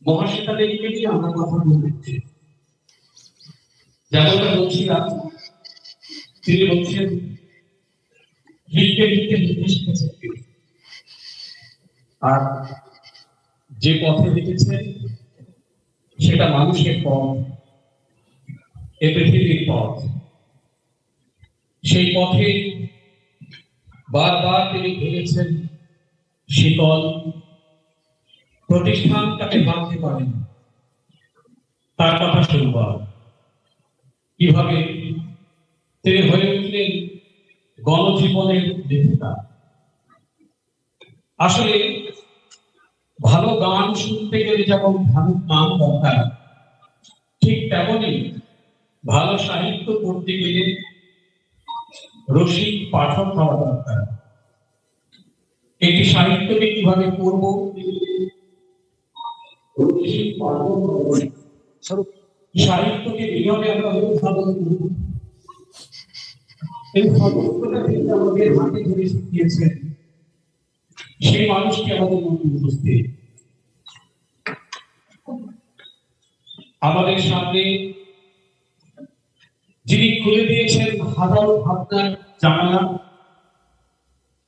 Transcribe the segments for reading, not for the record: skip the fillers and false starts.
মহাশ্বেতা দেবীকে নিয়ে আমরা কথা বলতে, যেমনটা বলছিলাম, তিনি বলছেন লিখতে লিখতে লিখে শিখেছেন, আর যে পথে লিখেছেন সেটা মানুষের পথ, এ পৃথিবীর পথ। সেই পথে বারবার তিনি ভেবেছেন শিকল প্রতিষ্ঠানটাকে ভাঙতে পারেন। তার কথা শুনব কিভাবে তিনি হয়ে উঠলেন গণজীবনের লেখিকা। আসলে ভালো গান শুনতে গেলে যেমন ভালো গান দরকার, ঠিক তেমনই ভালো সাহিত্য পড়তে গেলে রসিক পাঠক হওয়া দরকার। একটি সাহিত্যকে কিভাবে পড়ব, সাহিত্যকে কিভাবে আমরা অনুধাবন করব, এই সমস্তটা কিন্তু আমাদের হাতে ধরে শিখিয়েছেন সেই মানুষকে আমাদের মধ্যে উপস্থিত। আমাদের সামনে যিনি খুলে দিয়েছেন হাজারো ভাবনার জানালা,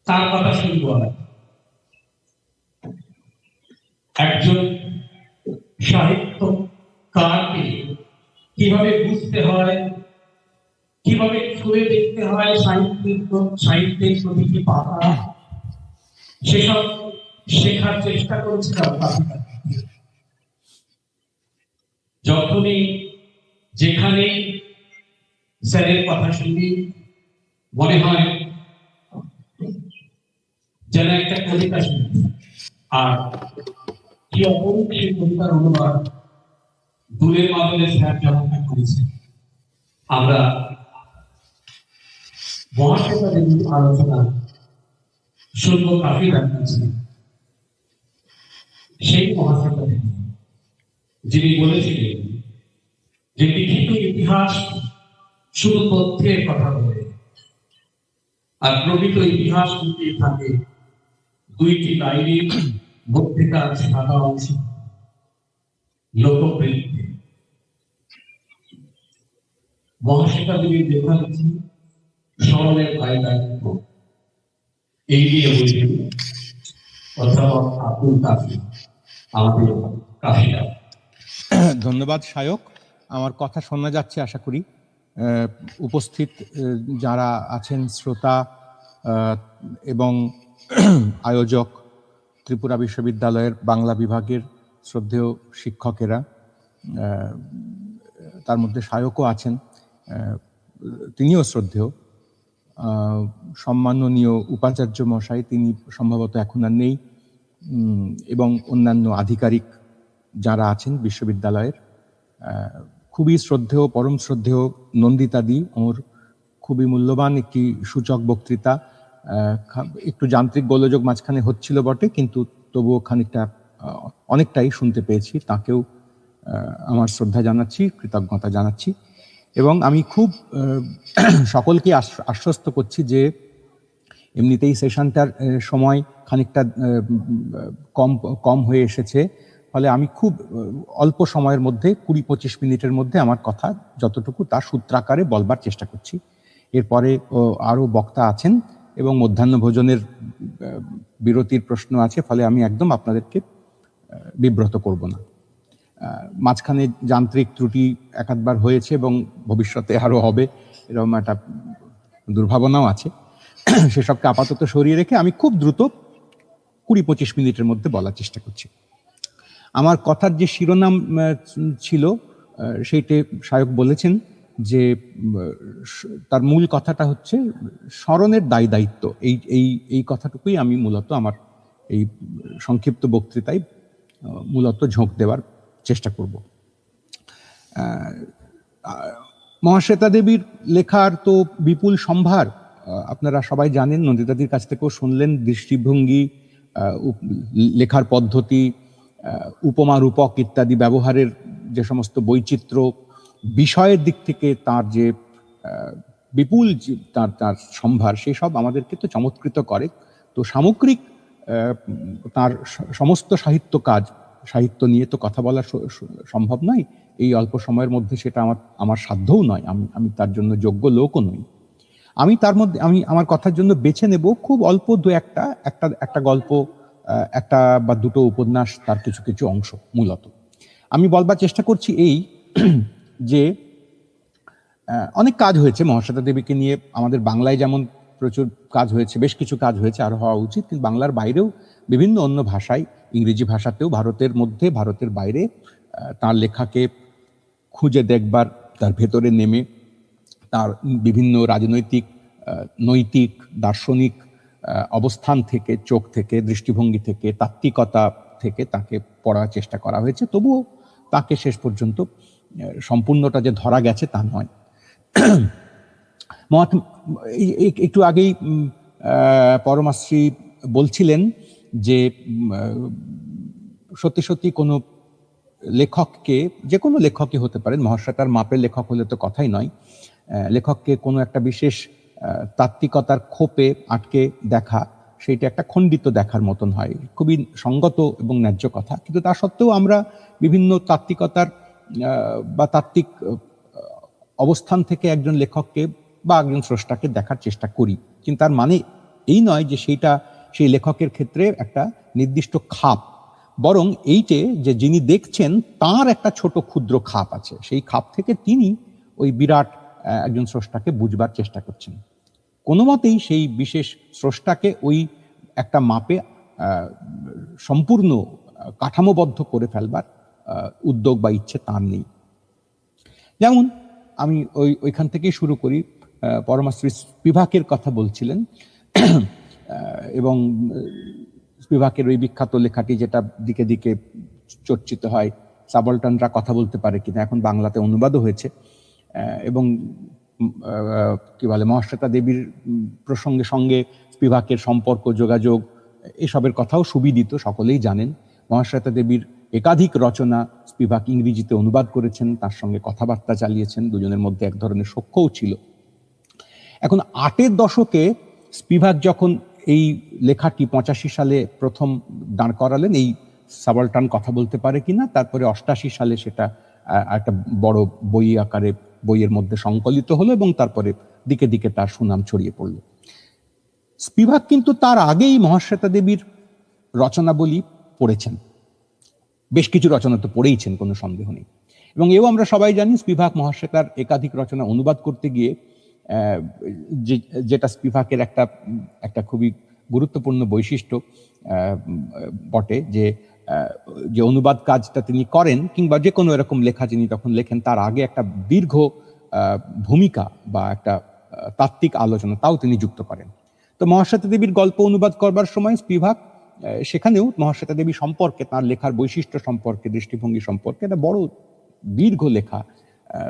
তার কথা শুনব। একজন সাহিত্যকারকে কিভাবে বুঝতে হয়, কিভাবে খুলে দেখতে হয় সাহিত্যের প্রতিটি পাতা, সেসব শেখার চেষ্টা করেছিলাম। যখনই যেখানে স্যারের কথা শুনি মনে হয় যেন একটা কবিতা শুনি, আর কি অপরূপ সেই কবিতার অনুবাদ দূরের মাদলে স্যার যেমনটা করেছে। আমরা মহাশ্বেতা দেবীর আলোচনা শুনবো কাফিলার কাছে। সেই মহাশ্বেতা দেবী যিনি বলেছিলেন যে লিখিত ইতিহাস শুধু তথ্যের কথা বলে, আর প্রকৃত ইতিহাস লুকিয়ে থাকে দুইটি লাইনের মধ্যেকার সাদা অংশ, লোকবৃত্তি। মহাশ্বেতা দেবীর লেখা হচ্ছে স্মরণের গায়ে দায়িত্ব, এই নিয়ে বলছেন অধ্যাপক আব্দুল কাফি, আমাদের কাফিলা। ধন্যবাদ সায়ক। আমার কথা শোনা যাচ্ছে আশা করি। উপস্থিত যারা আছেন শ্রোতা এবং আয়োজক, ত্রিপুরা বিশ্ববিদ্যালয়ের বাংলা বিভাগের শ্রদ্ধেয় শিক্ষকেরা, তার মধ্যে সায়কও আছেন, তিনিও শ্রদ্ধেয়। সম্মাননীয় উপাচার্য মশাই, তিনি সম্ভবত এখন আর নেই, এবং অন্যান্য আধিকারিক যারা আছেন বিশ্ববিদ্যালয়ের, খুবই শ্রদ্ধেয়, পরম শ্রদ্ধেয় নন্দিতাদি, ওর খুবই মূল্যবান একটি সূচক বক্তৃতা। একটু যান্ত্রিক গোলযোগ মাঝখানে হচ্ছিল বটে, কিন্তু তবুও খানিকটা অনেকটাই শুনতে পেয়েছি। তাকেও আমার শ্রদ্ধা জানাচ্ছি, কৃতজ্ঞতা জানাচ্ছি। এবং আমি খুব সকলকে আশ্বস্ত করছি যে এমনিতেই সেশনটার সময় খানিকটা কম হয়ে এসেছে, ফলে আমি খুব অল্প সময়ের মধ্যে 20-25 মিনিটের মধ্যে আমার কথা যতটুকু তার সূত্রাকারে বলবার চেষ্টা করছি। এরপরে আরও বক্তা আছেন এবং মধ্যাহ্ন ভোজনের বিরতির প্রশ্ন আছে, ফলে আমি একদম আপনাদেরকে বিব্রত করব না। মাঝখানে যান্ত্রিক ত্রুটি একাধবার হয়েছে এবং ভবিষ্যতে আরও হবে, এরকম একটা দুর্ভাবনাও আছে। সেসবকে আপাতত সরিয়ে রেখে আমি খুব দ্রুত 20-25 মিনিটের মধ্যে বলার চেষ্টা করছি। আমার কথার যে শিরোনাম ছিল সেইটে সায়ক বলেছেন যে তার মূল কথাটা হচ্ছে স্মরণের দায় দায়িত্ব। এই কথাটুকুই আমি মূলত আমার এই সংক্ষিপ্ত বক্তৃতায় মূলত ঝোঁক দেওয়ার চেষ্টা করব। মহাশ্বেতা দেবীর লেখার তো বিপুল সম্ভার, আপনারা সবাই জানেন, নন্দিতাদির কাছ থেকেও শুনলেন। দৃষ্টিভঙ্গি, লেখার পদ্ধতি, উপমা রূপক ইত্যাদি ব্যবহারের যে সমস্ত বৈচিত্র্য, বিষয়ের দিক থেকে তার যে বিপুল তার সম্ভার, সেসব আমাদেরকে তো চমৎকৃত করে। তো সামগ্রিক তার সমস্ত সাহিত্য কাজ সাহিত্য নিয়ে তো কথা বলা সম্ভব নয় এই অল্প সময়ের মধ্যে, সেটা আমার সাধ্যও নয়, আমি তার জন্য যোগ্য লোকও নই। আমি তার মধ্যে আমার কথার জন্য বেছে নেব খুব অল্প দু একটা গল্প, একটা বা দুটো উপন্যাস, তার কিছু কিছু অংশ। মূলত আমি বলবার চেষ্টা করছি এই যে অনেক কাজ হয়েছে মহাশ্বেতা দেবীকে নিয়ে আমাদের বাংলায়, যেমন প্রচুর কাজ হয়েছে, বেশ কিছু কাজ হয়েছে, আরো হওয়া উচিত, কিন্তু বাংলার বাইরেও বিভিন্ন অন্য ভাষায়, ইংরেজি ভাষাতেও, ভারতের মধ্যে ভারতের বাইরে তার লেখাকে খুঁজে দেখবার, তার ভেতরে নেমে তার বিভিন্ন রাজনৈতিক, নৈতিক, দার্শনিক অবস্থান থেকে, চোখ থেকে, দৃষ্টিভঙ্গি থেকে, তাত্ত্বিকতা থেকে তাকে পড়ার চেষ্টা করা হয়েছে। তবুও তাকে শেষ পর্যন্ত সম্পূর্ণটা যে ধরা গেছে তা নয়। একটু আগেই পরমাশ্রী বলছিলেন যে সত্যি সত্যি কোনো লেখককে, যে কোনো লেখকই হতে পারেন, মহাশ্বেতার মাপের লেখক হলে তো কথাই নয়, লেখককে কোনো একটা বিশেষ তাত্ত্বিকতার খোপে আটকে দেখা, সেইটা একটা খণ্ডিত দেখার মতন হয়। খুবই সঙ্গত এবং ন্যায্য কথা। কিন্তু তা সত্ত্বেও আমরা বিভিন্ন তাত্ত্বিকতার বা তাত্ত্বিক অবস্থান থেকে একজন লেখককে বা একজন স্রষ্টাকে দেখার চেষ্টা করি, কিন্তু তার মানে এই নয় যে সেই লেখকের ক্ষেত্রে একটা নির্দিষ্ট খাপ, বরং এইটে যে যিনি দেখছেন তার একটা ছোট ক্ষুদ্র খাপ আছে, সেই খাপ থেকে তিনি ওই বিরাট একজন স্রষ্টাকে বুঝবার চেষ্টা করছেন। কোনো মতেই সেই বিশেষ স্রষ্টাকে ওই একটা মাপে সম্পূর্ণ কাঠামোবদ্ধ করে ফেলবার উদ্যোগ বা ইচ্ছে তার নেই। যেমন আমি ওইখান থেকেই শুরু করি। পরমাশ্রী স্পিভাকের কথা বলছিলেন এবং স্পিভাকের ওই বিখ্যাত লেখাটি, যেটা দিকে দিকে চর্চিত হয়, সাবলটানরা কথা বলতে পারে কিনা, এখন বাংলাতে অনুবাদও হয়েছে, এবং কি বলে, মহাশ্বেতা দেবীর প্রসঙ্গে সঙ্গে স্পিভাকের সম্পর্ক, যোগাযোগ, এসবের কথাও সুবিদিত, সকলেই জানেন। মহাশ্বেতা দেবীর একাধিক রচনা স্পিভাক ইংরেজিতে অনুবাদ করেছেন, তার সঙ্গে কথাবার্তা চালিয়েছেন, দুজনের মধ্যে এক ধরনের সখ্যও ছিল। এখন ৮-এর দশকে স্পিভাক যখন এই লেখাটি ৮৫ সালে প্রথম দাঁড় করালেন, এই সাবলটান কথা বলতে পারে কিনা, তারপরে ৮৮ সালে সেটা একটা বড় বই আকারে বইয়ের মধ্যে সংকলিত হলো এবং তারপরে দিকে দিকে তার সুনাম ছড়িয়ে পড়ল। স্পিভাক কিন্তু তার আগেই মহাশ্বেতা দেবীর রচনাবলী পড়েছেন, বেশ কিছু রচনা তো পড়েইছেন, কোনো সন্দেহ নেই। এবং এও আমরা সবাই জানি, স্পিভাক মহাশ্বেতার একাধিক রচনা অনুবাদ করতে গিয়ে, যেটা স্পিভাকের একটা খুবই গুরুত্বপূর্ণ বৈশিষ্ট্য বটে, যে অনুবাদ কাজটা তিনি করেন, কিংবা যে কোনো এরকম লেখা যিনি তখন লেখেন, তার আগে একটা দীর্ঘ ভূমিকা বা একটা তাত্ত্বিক আলোচনা তাও তিনি যুক্ত করেন। তো মহাশ্বেতা দেবীর গল্প অনুবাদ করবার সময় স্পিভাক সেখানেও মহাশ্বেতা দেবী সম্পর্কে, তার লেখার বৈশিষ্ট্য সম্পর্কে, দৃষ্টিভঙ্গি সম্পর্কে একটা বড় দীর্ঘ লেখা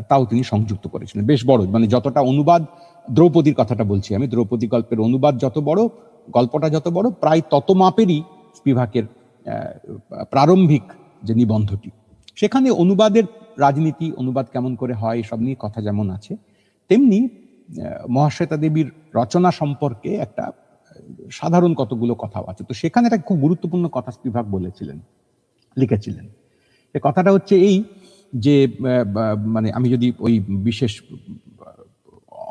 তাও তিনি সংযুক্ত করেছিলেন, বেশ বড়, মানে যতটা অনুবাদ, দ্রৌপদীর কথাটা বলছি আমি, দ্রৌপদী গল্পের অনুবাদ যত বড়, গল্পটা যত বড়, প্রায় তত মাপেরই স্পিভাকের প্রারম্ভিক যে নিবন্ধটি, সেখানে অনুবাদের রাজনীতি, অনুবাদ কেমন করে হয়, এসব নিয়ে কথা যেমন আছে, তেমনি মহাশ্বেতা দেবীর রচনা সম্পর্কে একটা সাধারণ কতগুলো কথাও আছে। তো সেখানে একটা খুব গুরুত্বপূর্ণ কথা স্পিভাক বলেছিলেন, লিখেছিলেন। সে কথাটা হচ্ছে এই যে, মানে আমি যদি ওই বিশেষ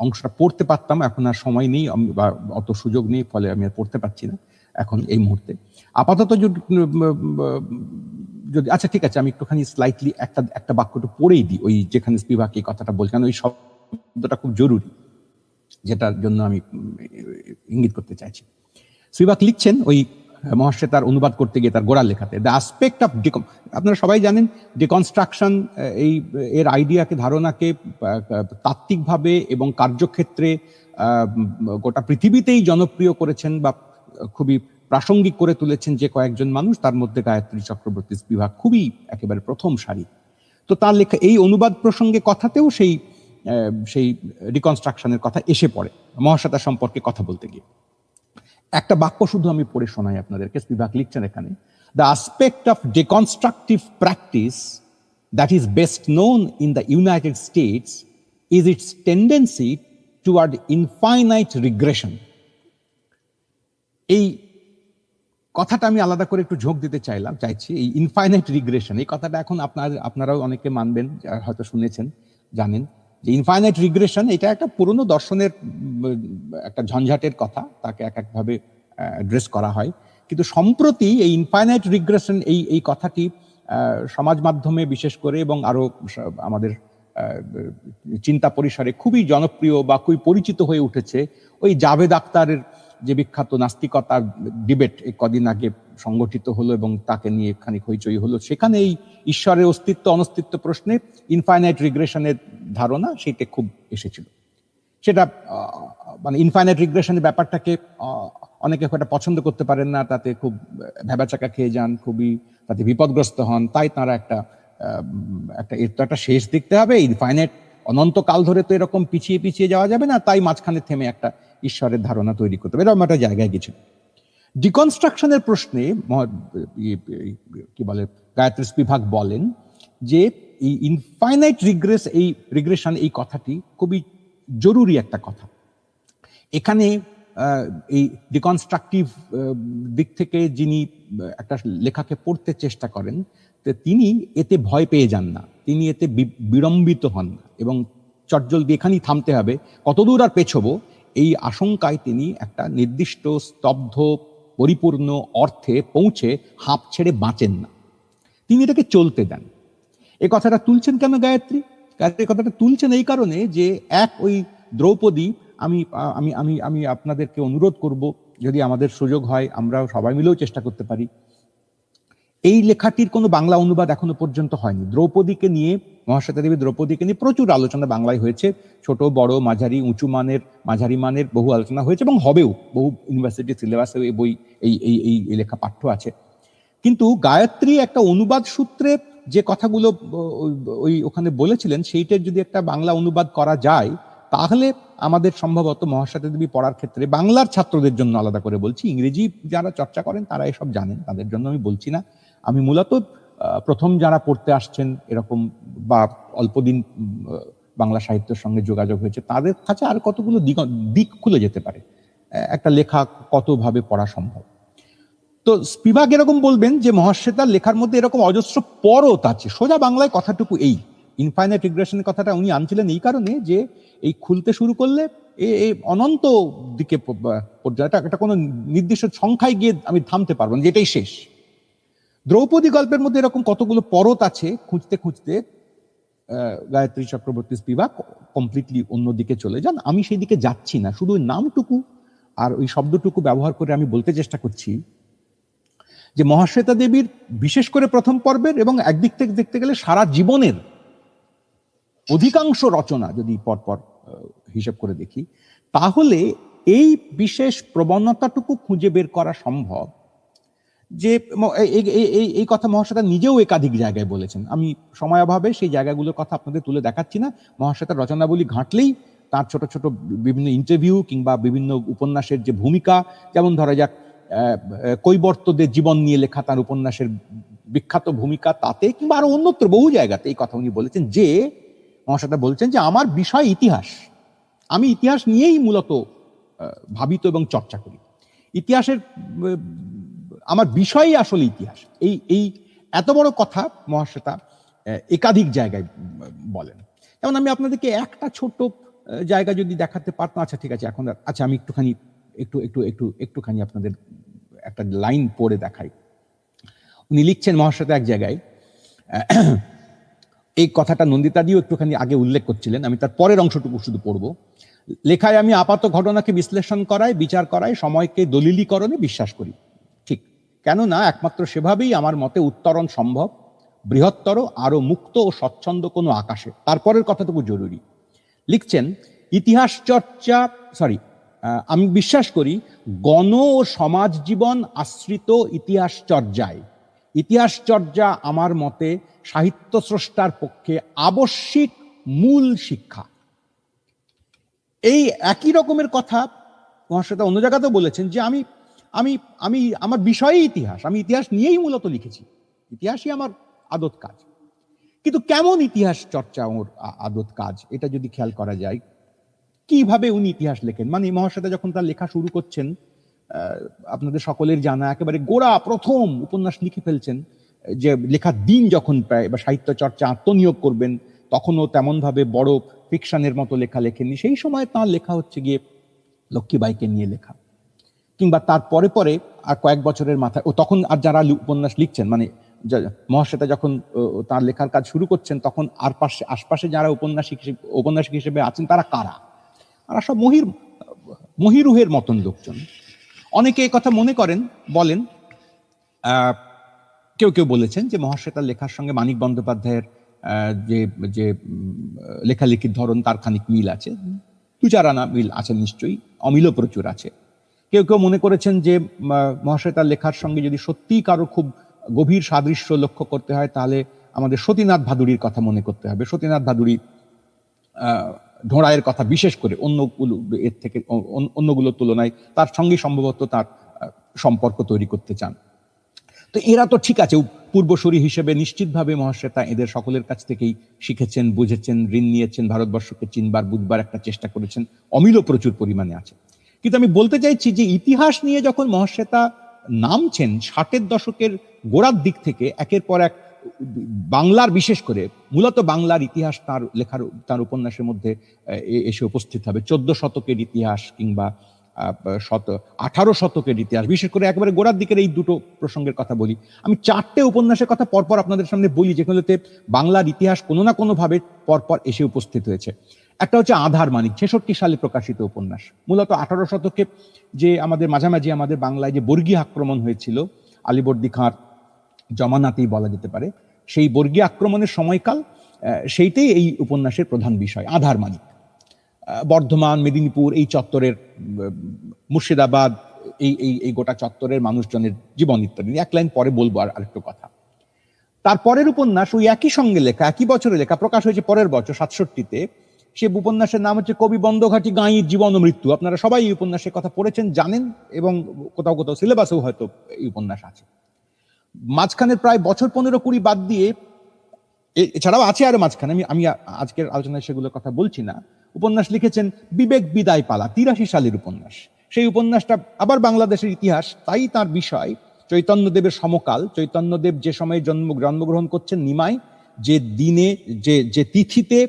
অংশটা পড়তে পারতাম, এখন আর সময় নেই বা অত সুযোগ নেই, ফলে আমি আর পড়তে পারছি না এখন এই মুহূর্তে। আপাতত যদি আচ্ছা ঠিক আছে, আমি একটুখানি স্লাইটলি একটা বাক্যটা পড়েই দিই, ওই যেখানে স্পিভাক এই কথাটা বলছেন, ওই শব্দটা খুব জরুরি, যেটার জন্য আমি ইঙ্গিত করতে চাইছি। স্পিভাক লিখছেন ওই মহাশ্বেতার অনুবাদ করতে গিয়ে তার গোড়ার লেখাতে, দ্য অ্যাসপেক্ট অফ আপনারা সবাই জানেন ডিকনস্ট্রাকশন, এর আইডিয়াকে, ধারণাকে তাত্ত্বিকভাবে এবং কার্যক্ষেত্রে গোটা পৃথিবীতেই জনপ্রিয় করেছেন বা খুবই প্রাসঙ্গিক করে তুলেছেন যে কয়েকজন মানুষ, তার মধ্যে গায়ত্রী চক্রবর্তী স্পিভাক খুবই একেবারে প্রথম সারি। তো তার লেখা এই অনুবাদ প্রসঙ্গে কথাতেও সেই রিকনস্ট্রাকশনের কথা এসে পড়ে মহাশ্বেতা সম্পর্কে কথা বলতে গিয়ে। একটা বাক্য শুধু আমি পড়ে শোনাই আপনাদেরকে। স্পিভাক লিখছেন এখানে, the aspect of deconstructive practice that is best known in the United States is its tendency toward infinite regression. এই কথাটা আমি আলাদা করে একটু ঝোঁক দিতে চাইছি এই ইনফাইনাইট রিগ্রেশন, এই কথাটা এখন আপনারাও অনেকে মানবেন, হয়তো শুনেছেন, জানেন যে ইনফাইনাইট রিগ্রেশন এটা একটা পুরনো দর্শনের একটা ঝঞ্ঝাটের কথা, তাকে এক একভাবে অ্যাড্রেস করা হয়। কিন্তু সম্প্রতি এই ইনফাইনাইট রিগ্রেশন এই কথাটি সমাজ মাধ্যমে বিশেষ করে এবং আরো আমাদের চিন্তা পরিসরে খুবই জনপ্রিয় বা খুবই পরিচিত হয়ে উঠেছে। ওই জাভেদ আখতারের যে বিখ্যাত নাস্তিকতার ডিবেট এই কদিন আগে সংগঠিত হলো এবং তাকে নিয়ে খানিক হইচই হলো, সেখানে এই ঈশ্বরের অস্তিত্ব অনস্তিত্ব প্রশ্নে ইনফাইনাইট রিগ্রেশনের ধারণা সেটা খুব এসেছিল। সেটা মানে ইনফাইনাইট রিগ্রেশনের ব্যাপারটাকে অনেকে একটা পছন্দ করতে পারেন না, তাতে খুব ভেবাচাকা খেয়ে যান, খুবই তাতে বিপদগ্রস্ত হন। তাই তারা এর তো একটা শেষ দেখতে হবে, ইনফাইনাইট অনন্তকাল ধরে তো এরকম পিছিয়ে পিছিয়ে যাওয়া যাবে না, তাই মাঝখানে থেমে একটা ঈশ্বরের ধারণা তৈরি করতে হবে, এরকম একটা জায়গায় গেছিল। ডিকনস্ট্রাকশনের প্রশ্নে কি বলে গায়ত্রী স্পিভাক বলেন যে এই ইনফাইনাইট রিগ্রেশন এই কথাটি খুবই জরুরি একটা কথা। এখানে এই ডিকনস্ট্রাকটিভ দিক থেকে যিনি একটা লেখাকে পড়তে চেষ্টা করেন, তিনি এতে ভয় পেয়ে যান না, তিনি এতে বিড়ম্বিত হন না এবং চটজল দিয়ে এখানেই থামতে হবে, কতদূর আর পেছবো এই আশঙ্কায় তিনি একটা নির্দিষ্ট স্তব্ধ পরিপূর্ণ অর্থে পৌঁছে হাঁপ ছেড়ে বাঁচেন না, তিনি এটাকে চলতে দেন। এই কথাটা তুলছেন কেন গায়ত্রী? কথাটা তুলছেন এই কারণে যে ওই দ্রৌপদী, আমি আমি আমি আমি আপনাদেরকে অনুরোধ করব, যদি আমাদের সুযোগ হয় আমরা সবাই মিলেও চেষ্টা করতে পারি, এই লেখাটির কোনো বাংলা অনুবাদ এখনো পর্যন্ত হয়নি। দ্রৌপদীকে নিয়ে, মহাশ্বেতা দেবী দ্রৌপদীকে নিয়ে প্রচুর আলোচনা বাংলায় হয়েছে, ছোট বড় মাঝারি উঁচু মানের মাঝারি মানের বহু আলোচনা হয়েছে এবং হবেও, বহু ইউনিভার্সিটি সিলেবাসে এই বই এই লেখা পাঠ্য আছে। কিন্তু গায়ত্রী একটা অনুবাদ সূত্রে যে কথাগুলো ওখানে বলেছিলেন, সেইটার যদি একটা বাংলা অনুবাদ করা যায় তাহলে আমাদের সম্ভবত মহাশ্বেতা দেবী পড়ার ক্ষেত্রে, বাংলার ছাত্রদের জন্য আলাদা করে বলছি, ইংরেজি যারা চর্চা করেন তারা এসব জানেন, তাদের জন্য আমি বলছি না, আমি মূলত প্রথম যারা পড়তে আসছেন এরকম বা অল্পদিন বাংলা সাহিত্যের সঙ্গে যোগাযোগ হয়েছে তাদের কাছে আর কতগুলো দিক খুলে যেতে পারে, একটা লেখা কতভাবে পড়া সম্ভব। তো স্পিভাক এরকম বলবেন যে মহাশ্বেতার লেখার মধ্যে এরকম অজস্র পরত আছে। সোজা বাংলায় কথাটুকু এই ইনফাইনাইট রিগ্রেশনের কথাটা উনি আনছিলেন এই কারণে যে এই খুলতে শুরু করলে এই অনন্ত দিকে পর্যায়ে একটা কোনো নির্দিষ্ট সংখ্যায় গিয়ে আমি থামতে পারবো না, যেটাই শেষ। দ্রৌপদী গল্পের মধ্যে এরকম কতগুলো পরত আছে, খুঁজতে খুঁজতে গায়ত্রী চক্রবর্তী স্পিভাক কমপ্লিটলি অন্যদিকে চলে যান। আমি সেই দিকে যাচ্ছি না, শুধু নামটুকু আর ওই শব্দটুকু ব্যবহার করে আমি বলতে চেষ্টা করছি যে মহাশ্বেতা দেবীর বিশেষ করে প্রথম পর্বের এবং একদিক থেকে দেখতে গেলে সারা জীবনের অধিকাংশ রচনা যদি পরপর হিসেব করে দেখি, তাহলে এই বিশেষ প্রবণতাটুকু খুঁজে বের করা সম্ভব যে এই কথা মহাশ্বেতা নিজেও একাধিক জায়গায় বলেছেন। আমি সময় অভাবে সেই জায়গাগুলোর কথা আপনাদের তুলে দেখাচ্ছি না। মহাশ্বেতার রচনাবলী ঘাঁটলেই তার ছোট ছোট বিভিন্ন ইন্টারভিউ কিংবা বিভিন্ন উপন্যাসের যে ভূমিকা, যেমন ধরা যাক কৈবর্তদের জীবন নিয়ে লেখা তার উপন্যাসের বিখ্যাত ভূমিকা, তাতে কিংবা আরো অন্যত্র বহু জায়গাতে এই কথা উনি বলেছেন যে মহাশ্বেতা বলছেন যে আমার বিষয় ইতিহাস, আমি ইতিহাস নিয়েই মূলত ভাবিত এবং চর্চা করি, ইতিহাসের আমার বিষয়ই আসলে ইতিহাস। এই এত বড় কথা মহাশ্বেতা একাধিক জায়গায় বলেন। যেমন আমি আপনাদেরকে একটা ছোট জায়গা যদি দেখাতে পারতাম, আচ্ছা ঠিক আছে এখন, আচ্ছা আমি একটুখানি আপনাদের একটা লাইন পড়ে দেখাই। উনি লিখছেন মহাশ্বেতা এক জায়গায়, এই কথাটা নন্দিতা দিও একটুখানি আগে উল্লেখ করছিলেন, আমি তার পরের অংশটুকু শুধু পড়বো। লেখায় আমি আপাত ঘটনাকে বিশ্লেষণ করায়, বিচার করায়, সময়কে দলিলীকরণে বিশ্বাস করি। ঠিক, কেননা একমাত্র সেভাবেই আমার মতে উত্তরণ সম্ভব বৃহত্তর আরো মুক্ত ও স্বচ্ছন্দ কোনো আকাশে। তারপরের কথাটুকু জরুরি। লিখছেন ইতিহাস চর্চা আমি বিশ্বাস করি গণ ও সমাজ জীবন আশ্রিত ইতিহাস চর্যায়। ইতিহাস চর্যা আমার মতে সাহিত্য স্রষ্টার পক্ষে আবশ্যিক মূল শিক্ষা। এই একই রকমের কথা মহাশ্বেতা অন্য জায়গাতেও বলেছেন যে আমি আমি আমি আমার বিষয়ই ইতিহাস, আমি ইতিহাস নিয়েই মূলত লিখেছি, ইতিহাসই আমার আদত কাজ। কিন্তু কেমন ইতিহাস চর্চা ওর আদত কাজ, এটা যদি খেয়াল করা যায়, কিভাবে উনি ইতিহাস লেখেন। মানে মহাশ্বেতা যখন তার লেখা শুরু করছেন আপনাদের সকলের জানা একেবারে গোড়া প্রথম উপন্যাস লিখে ফেলছেন, যে লেখার দিন যখন প্রায় বা সাহিত্য চর্চা আত্মনিয়োগ করবেন তখনও তেমন ভাবে বড় ফিকশনের মতো লেখা লেখেননি। সেই সময় তাঁর লেখা হচ্ছে গিয়ে লক্ষ্মীবাঈকে নিয়ে লেখা, কিংবা তার পরে পরে আর কয়েক বছরের মাথায় ও তখন আর যারা উপন্যাস লিখছেন, মানে মহাশ্বেতা যখন তার লেখার কাজ শুরু করছেন তখন আর আশপাশে যারা ঔপন্যাসিক হিসেবে আছেন তারা কারা? তারা সব মহিরুহের মতন লোকজন। অনেকে এই কথা মনে করেন, বলেন, কেউ কেউ বলেছেন যে মহাশ্বেতার লেখার সঙ্গে মানিক বন্দ্যোপাধ্যায়ের যে যে লেখালেখির ধরন তার খানিক মিল আছে, দু চার আনা মিল আছে নিশ্চয়ই, অমিলও প্রচুর আছে। কেউ কেউ মনে করেছেন যে মহাশ্বেতার লেখার সঙ্গে যদি সত্যিই কারো খুব গভীর সাদৃশ্য লক্ষ্য করতে হয় তাহলে আমাদের সতীনাথ ভাদুড়ির কথা মনে করতে হবে। সতীনাথ ভাদুড়ি ঢোড়াইয়ের কথা বিশেষ করে অন্যগুলোর তুলনায় তার সঙ্গে সম্ভবত তার সম্পর্ক তৈরি করতে চান। তো এরা তো ঠিক আছে, পূর্বসূরি হিসেবে নিশ্চিতভাবে মহাশ্বেতা এদের সকলের কাছ থেকেই শিখেছেন, বুঝেছেন, ঋণ নিয়েছেন, ভারতবর্ষকে চিনবার বুঝবার একটা চেষ্টা করেছেন, অমিলও প্রচুর পরিমাণে আছে। কিন্তু আমি বলতে চাইছি যে ইতিহাস নিয়ে যখন মহাশ্বেতা নামছেন 60-এর দশকের গোড়ার দিক থেকে একের পর এক বাংলার, বিশেষ করে মূলত বাংলার ইতিহাস তার লেখার, তার উপন্যাসের মধ্যে এসে উপস্থিত হবে। 14 শতকের ইতিহাস কিংবা 18 শতকের ইতিহাস, বিশেষ করে একেবারে গোড়ার দিকের এই দুটো প্রসঙ্গের কথা বলি। আমি 4টে উপন্যাসের কথা পরপর আপনাদের সামনে বলি যেগুলোতে বাংলার ইতিহাস কোনো না কোনো ভাবে পরপর এসে উপস্থিত হয়েছে। একটা হচ্ছে আধার মানিক, 66 সালে প্রকাশিত উপন্যাস। মূলত 18 শতকে যে আমাদের মাঝামাঝি আমাদের বাংলায় যে বর্গীয় আক্রমণ হয়েছিল, আলীবর্দী খাঁর জমানাতেই বলা যেতে পারে, সেই বর্গীয় আক্রমণের সময়কাল, সেইটাই এই উপন্যাসের প্রধান বিষয়। আধার মানিক বর্ধমান, মেদিনীপুর, এই চত্বরের, মুর্শিদাবাদ, এই গোটা চত্বরের মানুষজনের জীবন ইত্যাদি। এক লাইন পরে বলবো আরেকটু কথা। তারপরের উপন্যাস ওই একই সঙ্গে লেখা, একই বছরে লেখা, প্রকাশ হয়েছে পরের বছর 67-তে। সে উপন্যাসের নাম হচ্ছে কবি বন্দঘাটি গাঁয়ের জীবন ও মৃত্যু। আপনারা সবাই এই উপন্যাসের কথা পড়েছেন, জানেন, এবং কোথাও কোথাও সিলেবাসেও হয়তো এই উপন্যাস আছে। মাঝখানের প্রায় বছর 15-20 বাদ দিয়ে, এছাড়াও আছে আরো মাঝখানে, আমি আজকের আলোচনায় সেগুলোর কথা বলছি না, উপন্যাস লিখেছেন বিবেক বিদায় পালা, 83 সালের উপন্যাস। সেই উপন্যাসটা আবার বাংলাদেশের ইতিহাস, তাই তার বিষয় চৈতন্যদেবের সমকাল। চৈতন্যদেব যে সময়ে জন্মগ্রহণ করছেন নিমায়, যে দিনে, যে তিথিতে,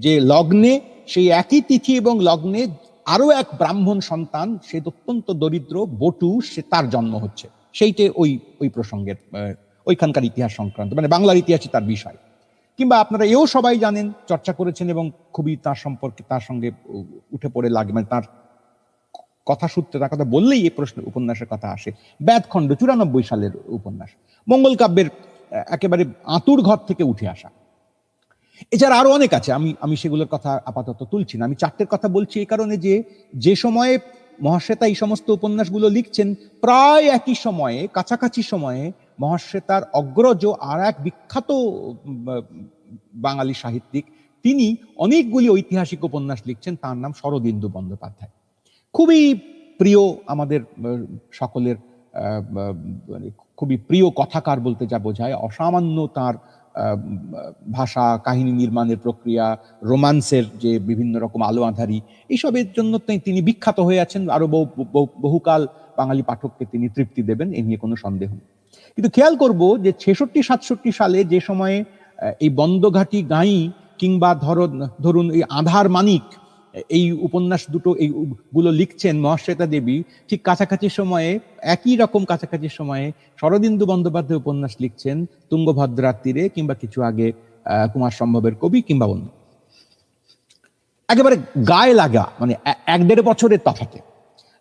যে লগ্নে, সেই একই তিথি এবং লগ্নে আরো এক ব্রাহ্মণ সন্তান, সে অত্যন্ত দরিদ্র বটু, সে তার জন্ম হচ্ছে। সেইটে ওই প্রসঙ্গের, ওইখানকার ইতিহাস সংক্রান্ত, মানে বাংলার ইতিহাসই তার বিষয়। কিংবা আপনারা এও সবাই জানেন, চর্চা করেছেন এবং খুবই তার সম্পর্কে, তার সঙ্গে উঠে পড়ে লাগে, মানে তার কথা সূত্রে, তার কথা বললেই এই প্রশ্ন উপন্যাসের কথা আসে। ব্যাদখণ্ড 94 সালের উপন্যাস, মঙ্গল কাব্যের একেবারে আঁতুর ঘর থেকে উঠে আসা। এছাড়া আরো অনেক আছে, আমি সেগুলোর কথা আপাতত তুলছি না। আমি 4টের কথা বলছি এই কারণে যে সময়ে মহাশ্বেতা এই সমস্ত উপন্যাসগুলো লিখছেন, প্রায় একই সময়ে, কাছাকাছি সময়ে মহাশ্বেতার অগ্রজ আর এক বিখ্যাত বাঙালি সাহিত্যিক, তিনি অনেকগুলি ঐতিহাসিক উপন্যাস লিখছেন। তার নাম শরদিন্দু বন্দ্যোপাধ্যায়। খুবই প্রিয় আমাদের সকলের, খুবই প্রিয় কথাকার বলতে যা বোঝায়, অসামান্য তার ভাষা, কাহিনী নির্মাণের প্রক্রিয়া, রোমান্সের যে বিভিন্ন রকম আলো আঁধারি, এইসবের জন্য তিনি বিখ্যাত হয়ে আছেন। আরো বহুকাল বাঙালি পাঠককে তিনি তৃপ্তি দেবেন, এ নিয়ে কোনো সন্দেহ নেই। কিন্তু খেয়াল করব যে 66-67 সালে যে সময়ে এই বন্দঘাটি গাঁই কিংবা ধরুন এই আধার মানিক, এই উপন্যাস দুটো এইগুলো লিখছেন মহাশ্বেতা দেবী, ঠিক কাছাকাছি সময়ে, একই রকম কাছাকাছি সময়ে শরদিন্দু বন্দ্যোপাধ্যায় উপন্যাস লিখছেন তুঙ্গভদ্রার তীরে, কিংবা কিছু আগে কুমার সম্ভবের কবি, কিংবা অন্য। একেবারে গায়ে লাগা, মানে 1-1.5 বছরের তফাতে।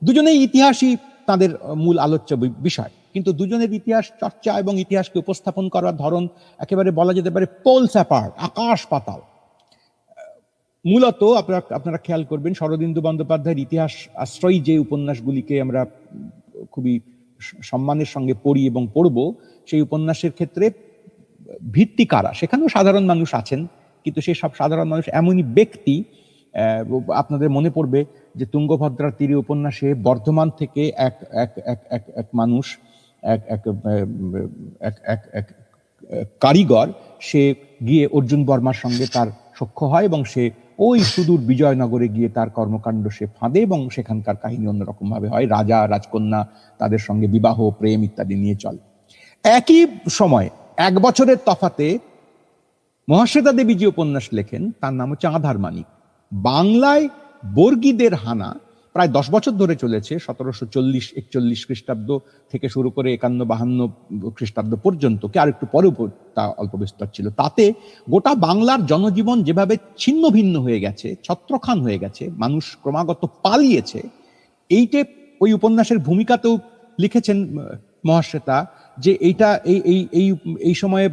দুজনেই ইতিহাসই তাদের মূল আলোচ্য বিষয়, কিন্তু দুজনের ইতিহাস চর্চা এবং ইতিহাসকে উপস্থাপন করার ধরন একেবারে বলা যেতে পারে পোলস অ্যাপার্ট, আকাশ পাতাল। মূলত আপনারা খেয়াল করবেন, শরদিন্দু বন্দ্যোপাধ্যায়ের ইতিহাস আশ্রয়ী যে উপন্যাসগুলিকে আমরা খুবই সম্মানের সঙ্গে পড়ি এবং পড়ব, সেই উপন্যাসের ক্ষেত্রে ভিত্তি কারা? সেখানেও সাধারণ মানুষ আছেন, কিন্তু সেই সব সাধারণ মানুষ এমনই ব্যক্তি, আপনাদের মনে পড়বে যে তুঙ্গভদ্রার তীরে উপন্যাসে বর্ধমান থেকে এক মানুষ, এক কারিগর, সে গিয়ে অর্জুন বর্মার সঙ্গে তার সখ্য হয় এবং সে ওই সুদূর বিজয়নগরে গিয়ে তার কর্মকাণ্ড সে ফাঁদে এবং সেখানকার কাহিনী অন্যরকম ভাবে হয়, রাজা রাজকন্যা তাদের সঙ্গে বিবাহ প্রেম ইত্যাদি নিয়ে চলে। একই সময় 1 বছরের তফাতে মহাশ্বেতা দেবী যে উপন্যাস লেখেন তার নাম হচ্ছে আঁধার মানিক। বাংলায় বর্গীদের হানা প্রায় 10 বছর ধরে চলেছে, 1740-41 খ্রিস্টাব্দ থেকে শুরু করে 51-52 খ্রিস্টাব্দ পর্যন্ত, কি আর একটু পরেও তা অল্প বিস্তর ছিল। তাতে গোটা বাংলার জনজীবন যেভাবে ছিন্ন ভিন্ন হয়ে গেছে, ছত্রখান হয়ে গেছে, মানুষ ক্রমাগত পালিয়েছে, এইটে ওই উপন্যাসের ভূমিকাতেও লিখেছেন মহাশ্বেতা যে এইটা এই এই এই এই সময়ে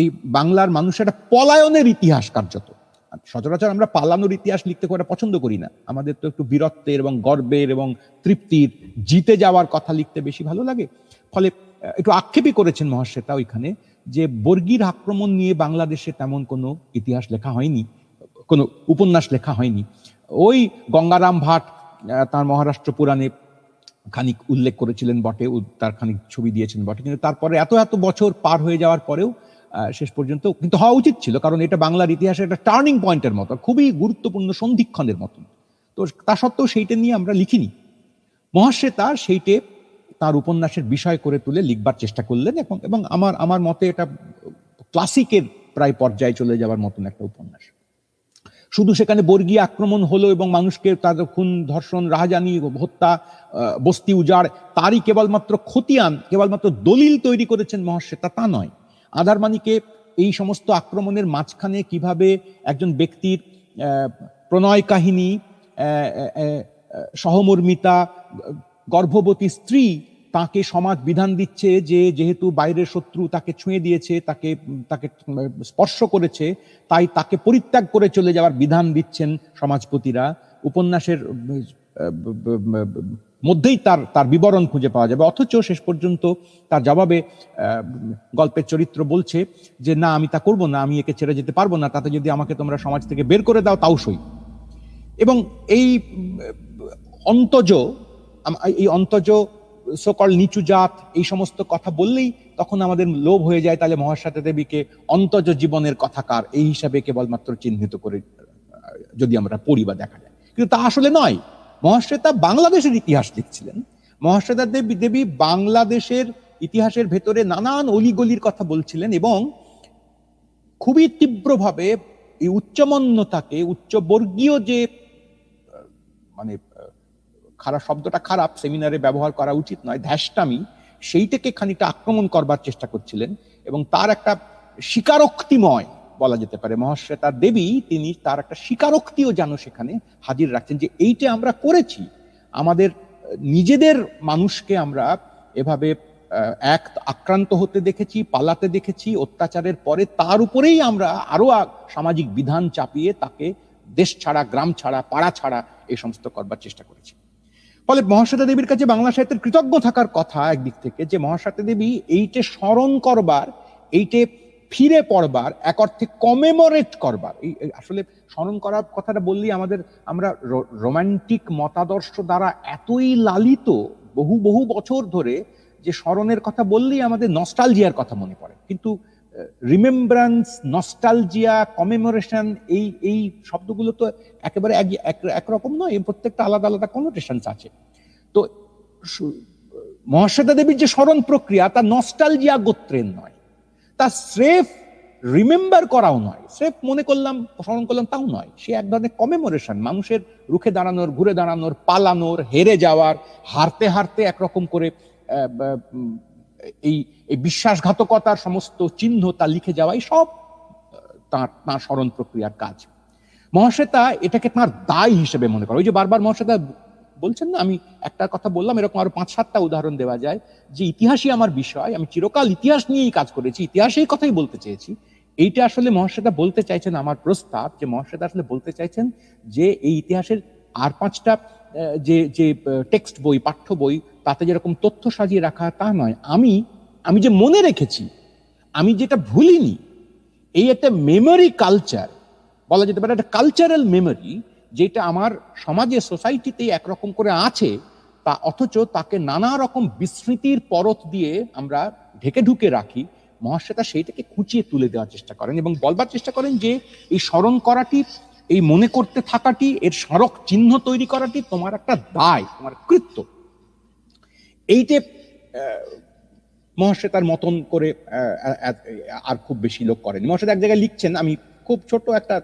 এই বাংলার মানুষের একটা পলায়নের ইতিহাস কার্যত। সচরাচর আমরা পালানোর ইতিহাস লিখতে খুব পছন্দ করি না, আমাদের তো একটু বীরত্বের এবং গর্বের এবং তৃপ্তির, জিতে যাওয়ার কথা লিখতে বেশি ভালো লাগে। ফলে একটু আক্ষেপই করেছেন মহাশ্বেতা ওইখানে যে বর্গীর আক্রমণ নিয়ে বাংলাদেশে তেমন কোনো ইতিহাস লেখা হয়নি, কোনো উপন্যাস লেখা হয়নি। ওই গঙ্গারাম ভাট তার মহারাষ্ট্র পুরাণে খানিক উল্লেখ করেছিলেন বটে, তার খানিক ছবি দিয়েছেন বটে, কিন্তু তারপরে এত এত বছর পার হয়ে যাওয়ার পরেও শেষ পর্যন্ত কিন্তু হওয়া উচিত ছিল, কারণ এটা বাংলার ইতিহাসে একটা টার্নিং পয়েন্টের মতো, খুবই গুরুত্বপূর্ণ সন্ধিক্ষণের মতন। তো তা সত্ত্বেও সেইটা নিয়ে আমরা লিখিনি। মহাশ্বেতা সেইটে তার উপন্যাসের বিষয় করে তুলে লিখবার চেষ্টা করলেন এবং আমার মতে এটা ক্লাসিকের প্রায় পর্যায়ে চলে যাওয়ার মতন একটা উপন্যাস। শুধু সেখানে বর্গীয় আক্রমণ হলো এবং মানুষকে তাদের খুন ধর্ষণ রাহাজানি হত্যা বস্তি উজাড় তারই কেবলমাত্র খতিয়ান, কেবলমাত্র দলিল তৈরি করেছেন মহাশ্বেতা তা নয়। আঁধার মানিকে এই সমস্ত আক্রমণের মাঝখানে কিভাবে একজন ব্যক্তির প্রণয় কাহিনী, সহমর্মিতা, গর্ভবতী স্ত্রী, তাকে সমাজ বিধান দিচ্ছে যে যেহেতু বাইরের শত্রু তাকে ছুঁয়ে দিয়েছে, তাকে তাকে স্পর্শ করেছে, তাই তাকে পরিত্যাগ করে চলে যাওয়ার বিধান দিচ্ছেন সমাজপতিরা। উপন্যাসের মধ্যেই তার বিবরণ খুঁজে পাওয়া যাবে, অথচ শেষ পর্যন্ত তার জবাবে গল্পের চরিত্র বলছে যে না, আমি তা করবো না, আমি একে ছেড়ে যেতে পারবো না, তাতে যদি আমাকে তোমরা সমাজ থেকে বের করে দাও তাও সই। এবং এই অন্তজ সকল নিচু জাত এই সমস্ত কথা বললেই তখন আমাদের লোভ হয়ে যায়, তাহলে মহাশ্বেতা দেবীকে অন্তজ জীবনের কথাকার এই হিসাবে কেবলমাত্র চিহ্নিত করে যদি আমরা পড়ি বা দেখা যায়, কিন্তু তা আসলে নয়। মহাশ্বেতা বাংলাদেশের ইতিহাস লিখছিলেন। মহাশ্বেতা দেবী বাংলাদেশের ইতিহাসের ভেতরে নানান অলিগলির কথা বলছিলেন এবং খুবই তীব্রভাবে এই উচ্চমন্যতাকে, উচ্চবর্গীয় যে মানে খারাপ শব্দটা খারাপ, সেমিনারে ব্যবহার করা উচিত নয়, ধ্যাসটামি, সেইটাকে খানিকটা আক্রমণ করবার চেষ্টা করছিলেন এবং তার একটা স্বীকারোক্তিময় বলা যেতে পারে, মহাশ্বেতা দেবী তিনি তার একটা স্বীকারোক্তিও যেন সেখানে হাজির রাখছেন যে এইটা আমরা করেছি, আমাদের নিজেদের মানুষকে আমরা এভাবে এক আক্রান্ত হতে দেখেছি, পালাতে দেখেছি, অত্যাচারের পরে তার উপরেই আমরা আরো সামাজিক বিধান চাপিয়ে তাকে দেশ ছাড়া, গ্রাম ছাড়া, পাড়া ছাড়া এই সমস্ত করবার চেষ্টা করেছি। ফলে মহাশ্বেতা দেবীর কাছে বাংলা সাহিত্যের কৃতজ্ঞ থাকার কথা একদিক থেকে, যে মহাশ্বেতা দেবী এইটে স্মরণ করবার, এইটে ফিরে পড়বার, এক অর্থে কমেমোরেট করবার, এই আসলে স্মরণ করার কথাটা বললেই আমরা রোমান্টিক মতাদর্শ দ্বারা এতই লালিত বহু বহু বছর ধরে যে স্মরণের কথা বললেই আমাদের নস্টালজিয়ার কথা মনে পড়ে, কিন্তু রিমেম্ব্রান্স, নস্টালজিয়া, কমেমোরেশন এই শব্দগুলো তো একেবারে একরকম নয়, প্রত্যেকটা আলাদা আলাদা কনোটেশনস আছে। তো মহাশ্বেতা দেবীর যে স্মরণ প্রক্রিয়া তা নস্টালজিয়া গোত্রের নয়, তা স্রেফ রিমেম্বার করাও নয়, স্রেফ মনে করলাম স্মরণ করলাম তাও নয়, সে এক ধরনের কমেমোরেশন, মানুষের রুখে দাঁড়ানোর, ঘুরে দাঁড়ানোর, পালানোর, হেরে যাওয়ার, হারতে হারতে একরকম করে এই বিশ্বাসঘাতকতার সমস্ত চিহ্ন তা লিখে যাওয়াই সব তাঁর স্মরণ প্রক্রিয়ার কাজ। মহাশ্বেতা এটাকে তাঁর দায় হিসেবে মনে করে। ওই যে বারবার মহাশ্বেতা বলছেন না, আমি একটা কথা বললাম, এরকম আরো 5-7টা উদাহরণ দেওয়া যায় যে ইতিহাসই আমার বিষয়, আমি চিরকাল ইতিহাস নিয়েই কাজ করেছি, ইতিহাসেই কথাই বলতে চেয়েছি। এইটা আসলে মহাশ্বেতা বলতে চাইছেন, আমার প্রস্তাব যে মহাশ্বেতা আসলে বলতে চাইছেন যে এই ইতিহাসের আর 5টা যে টেক্সট বই, পাঠ্য বই, তাতে যেরকম তথ্য সাজিয়ে রাখা তা নয়, আমি যে মনে রেখেছি, আমি যেটা ভুলিনি, এই একটা মেমোরি কালচার বলা যেতে পারে, একটা কালচারাল মেমোরি, যেটা আমার সমাজে, সোসাইটিতে একরকম করে আছে, তা অথচ তাকে নানা রকম বিস্মৃতির পরত দিয়ে আমরা ঢেকে ঢুকে রাখি। মহাশ্বেতা সেইটাকে খুঁচিয়ে তুলে দেওয়ার চেষ্টা করেন এবং বলবার চেষ্টা করেন যে এই স্মরণ করাটি এই মনে করতে থাকাটি, এর স্মারক চিহ্ন তৈরি করাটি তোমার একটা দায়, তোমার কৃত্য। এইটে মহাশ্বেতার মতন করে আর খুব বেশি লোক করেনি। মহাশ্বেতা এক জায়গায় লিখছেন, আমি খুব ছোট একটা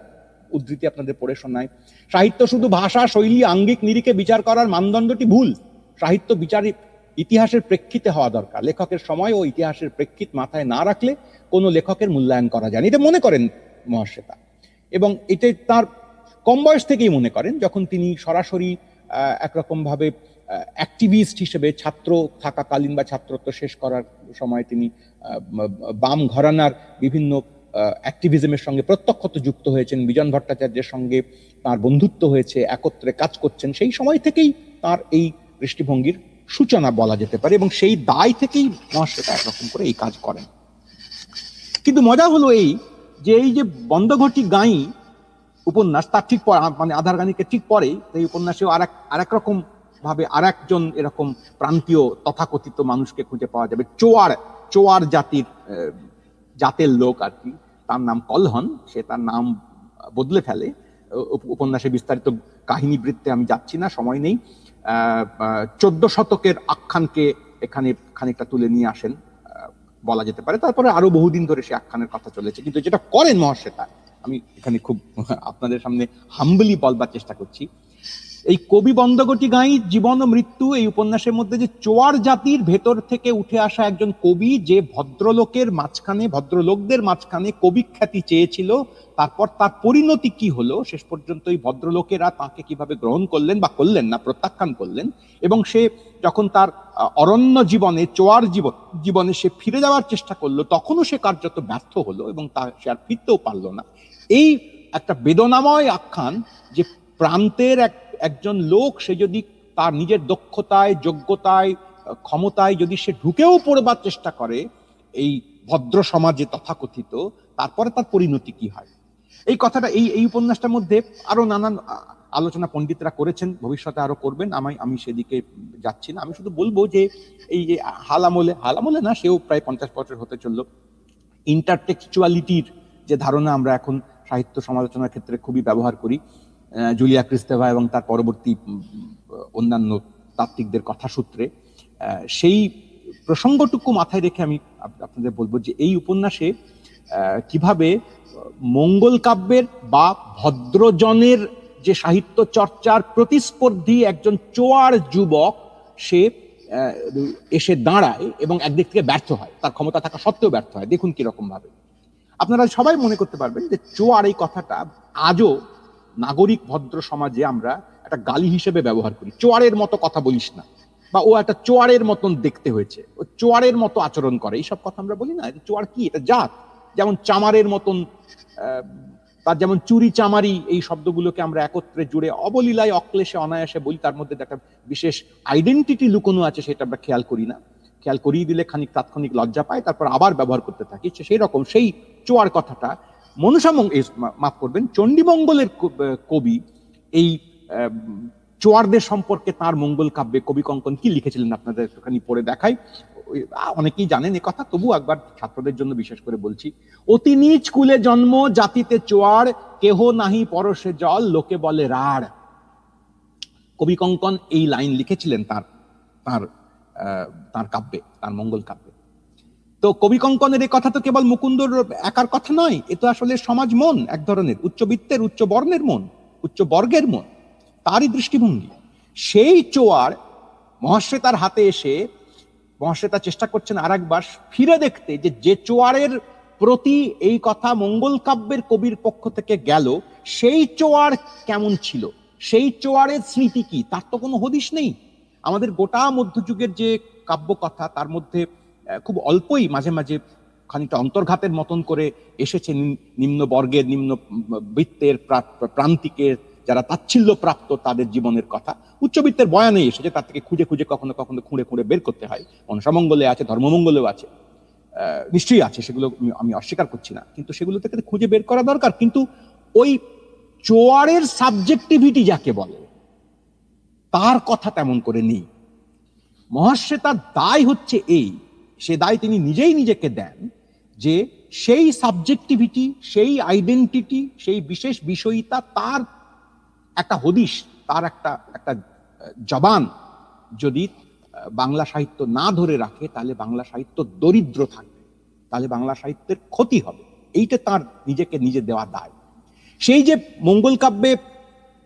উদ্ধৃতি আপনাদের পড়ে শোনাই। সাহিত্য শুধু ভাষা, শৈলী, আঙ্গিক নিরিখে বিচার করার মানদণ্ডটি ভুল। সাহিত্য বিচার ইতিহাসের প্রেক্ষিতে হওয়া দরকার। লেখকের সময় ও ইতিহাসের প্রেক্ষিত মাথায় না রাখলে কোনো লেখকের মূল্যায়ন করা যায় না, এটা মনে করেন মহাশ্বেতা। এবং এটা তার কম বয়স থেকেই মনে করেন, যখন তিনি সরাসরি একরকম ভাবে অ্যাক্টিভিস্ট হিসেবে ছাত্র থাকাকালীন বা ছাত্রত্ব শেষ করার সময় তিনি বাম ঘরানার বিভিন্ন অ্যাক্টিভিজমের সঙ্গে প্রত্যক্ষত যুক্ত হয়েছেন, বিজন ভট্টাচার্যের সঙ্গে তার বন্ধুত্ব হয়েছে, একত্রে কাজ করছেন। সেই সময় থেকেই তার এই দৃষ্টিভঙ্গির সূচনা বলা যেতে পারে, এবং সেই দায় থেকেই মহাশ্বেতা একরকম করে এই কাজ করেন। কিন্তু মজা হলো এই যে, এই যে বন্ধঘটি গাঁই উপন্যাস, তার ঠিক মানে আধার গানিকে ঠিক পরেই এই উপন্যাসেও আর এক রকম ভাবে আর একজন এরকম প্রান্তীয় তথাকথিত মানুষকে খুঁজে পাওয়া যাবে, চোয়ার জাতের লোক আর কি। তার নাম কলহন। সে তার নাম বদলে ফেলে। উপন্যাসে বিস্তারিত কাহিনী বৃত্তে আমি যাচ্ছি না, সময় নেই। 14 শতকের আখ্যানকে এখানে খানিকটা তুলে নিয়ে আসেন বলা যেতে পারে। তারপরে আরো বহুদিন ধরে সে আখ্যানের কথা চলেছে। কিন্তু যেটা করেন মহাশ্বেতা, আমি এখানে খুব আপনাদের সামনে হাম্বলি বলবার চেষ্টা করছি, এই কবি বন্দগটি গাঁই জীবন ও মৃত্যু এই উপন্যাসের মধ্যে যে চোয়ার জাতির ভেতর থেকে উঠে আসা একজন কবি, যে ভদ্রলোকদের মাঝখানে কবি খ্যাতি চেয়েছিল, তারপর তার পরিণতি কি হলো, শেষ পর্যন্ত এই ভদ্রলোকেরা তাকে কিভাবে গ্রহণ করলেন বা করলেন না, প্রত্যাখ্যান করলেন। এবং সে যখন তার অরণ্য জীবনে, চোয়ার জীবনে সে ফিরে যাওয়ার চেষ্টা করলো, তখনও সে কার্যত ব্যর্থ হলো এবং সে আর ফিরতেও পারলো না। এই একটা বেদনাময় আখ্যান, যে প্রান্তের একজন লোক, সে যদি তার নিজের দক্ষতায়, যোগ্যতায়, ক্ষমতায় যদি সে ঢুকেও পড়বার চেষ্টা করে এই ভদ্র সমাজে তথাকথিত, তারপরে তার পরিণতি কি হয়। এই কথাটা এই উপন্যাসটার মধ্যে আরো নানান আলোচনা পণ্ডিতরা করেছেন, ভবিষ্যতে আরো করবেন, আমি সেদিকে যাচ্ছি না। আমি শুধু বলবো যে এই যে হালামলে না, সেও প্রায় 50 বছর হতে চললো, ইন্টারটেক্সচুয়ালিটির যে ধারণা আমরা এখন সাহিত্য সমালোচনার ক্ষেত্রে খুবই ব্যবহার করি, জুলিয়া ক্রিস্তেভা এবং তার পরবর্তী অন্যান্য তাত্ত্বিকদের কথা সূত্রে, সেই প্রসঙ্গটুকু মাথায় রেখে আমি আপনাদের বলবো যে এই উপন্যাসে কিভাবে মঙ্গল কাব্যের বা ভদ্রজনের যে সাহিত্য চর্চার প্রতিস্পর্ধী একজন চোয়ার যুবক, সে এসে দাঁড়ায় এবং একদিক থেকে ব্যর্থ হয়, তার ক্ষমতা থাকা সত্ত্বেও ব্যর্থ হয়। দেখুন কিরকম ভাবে। আপনারা সবাই মনে করতে পারবেন যে চোয়ার এই কথাটা আজও নাগরিক ভদ্র সমাজে আমরা একটা গালি হিসেবে ব্যবহার করি। চোয়ারের মতো কথা বলিস না, বা ও একটা চোয়ারের মতন দেখতে হয়েছে, ও চোয়ারের মতো আচরণ করে, এইসব কথা আমরা বলি না। চোয়ার কি? এটা জাত। যেমন চামারের মতন, তার যেমন চুরি চামারি, এই শব্দগুলোকে আমরা একত্রে জুড়ে অবলীলায় অক্লেশে অনায়াসে বলি, তার মধ্যে একটা বিশেষ আইডেন্টিটি লুকোনো আছে, সেটা আমরা খেয়াল করি না। খেয়াল করিয়ে দিলে তাৎক্ষণিক লজ্জা পায়, তারপর আবার ব্যবহার করতে থাকি। সেই রকম সেই চোয়ার কথাটা মাফ করবেন, চণ্ডীমঙ্গলের কবি এই চোয়ারদের সম্পর্কে তার মঙ্গল কাব্যে কবি কঙ্কন কি লিখেছিলেন আপনাদের একটুখানি পড়ে দেখাই। অনেকেই জানেন এ কথা, তবু একবার ছাত্রদের জন্য বিশেষ করে বলছি। অতি নীচ কুলে জন্ম, জাতিতে চোয়ার, কেহ নাহি পরশে জল, লোকে বলে রাড়। কবি কঙ্কন এই লাইন লিখেছিলেন তার কাব্যে, তার মঙ্গল কাব্যে। তো কবি কঙ্কনের এই কথা তো কেবল মুকুন্দর একার কথা নয়, এ তো আসলে সমাজ মন, এক ধরনের উচ্চবিত্তের, উচ্চ বর্ণের মন, উচ্চ বর্গের মন, তারই দৃষ্টিভঙ্গি। সেই চোয়ার মহাশ্বেতার হাতে এসে মহাশ্বেতা চেষ্টা করছেন আর একবার ফিরে দেখতে, যে চোয়ারের প্রতি এই কথা মঙ্গল কাব্যের কবির পক্ষ থেকে গেল, সেই চোয়ার কেমন ছিল, সেই চোয়ারের স্মৃতি কি, তার তো কোনো হদিশ নেই। আমাদের গোটা মধ্যযুগের যে কাব্য কথা, তার মধ্যে খুব অল্পই মাঝে মাঝে খানিকটা অন্তর্ঘাতের মতন করে এসেছে নিম্ন বর্গের, নিম্ন বৃত্তের, প্রান্তিকের, যারা তাচ্ছিল্য প্রাপ্ত তাদের জীবনের কথা। উচ্চবিত্তের বয়ানে এসেছে, তার থেকে খুঁজে খুঁজে কখনো কখনো খুঁড়ে খুঁড়ে বের করতে হয়। মনসামঙ্গলে আছে, ধর্মমঙ্গলেও আছে, নিশ্চয়ই আছে, সেগুলো আমি অস্বীকার করছি না, কিন্তু সেগুলো থেকে খুঁজে বের করা দরকার। কিন্তু ওই চোয়ারের সাবজেক্টিভিটি যাকে বলে, তার কথা তেমন করে নেই। মহাশ্বেতার দায় হচ্ছে এই, সে দায় তিনি নিজেই নিজেকে দেন, যে সেই সাবজেক্টিভিটি, সেই আইডেন্টিটি, সেই বিশেষ বিষয়িতা, তার একটা হদিশ, তার একটা একটা জবান যদি বাংলা সাহিত্য না ধরে রাখে, তাহলে বাংলা সাহিত্য দরিদ্র থাকবে, তাহলে বাংলা সাহিত্যের ক্ষতি হবে। এইটা তার নিজেকে নিজে দেওয়া দায়। সেই যে মঙ্গল কাব্যে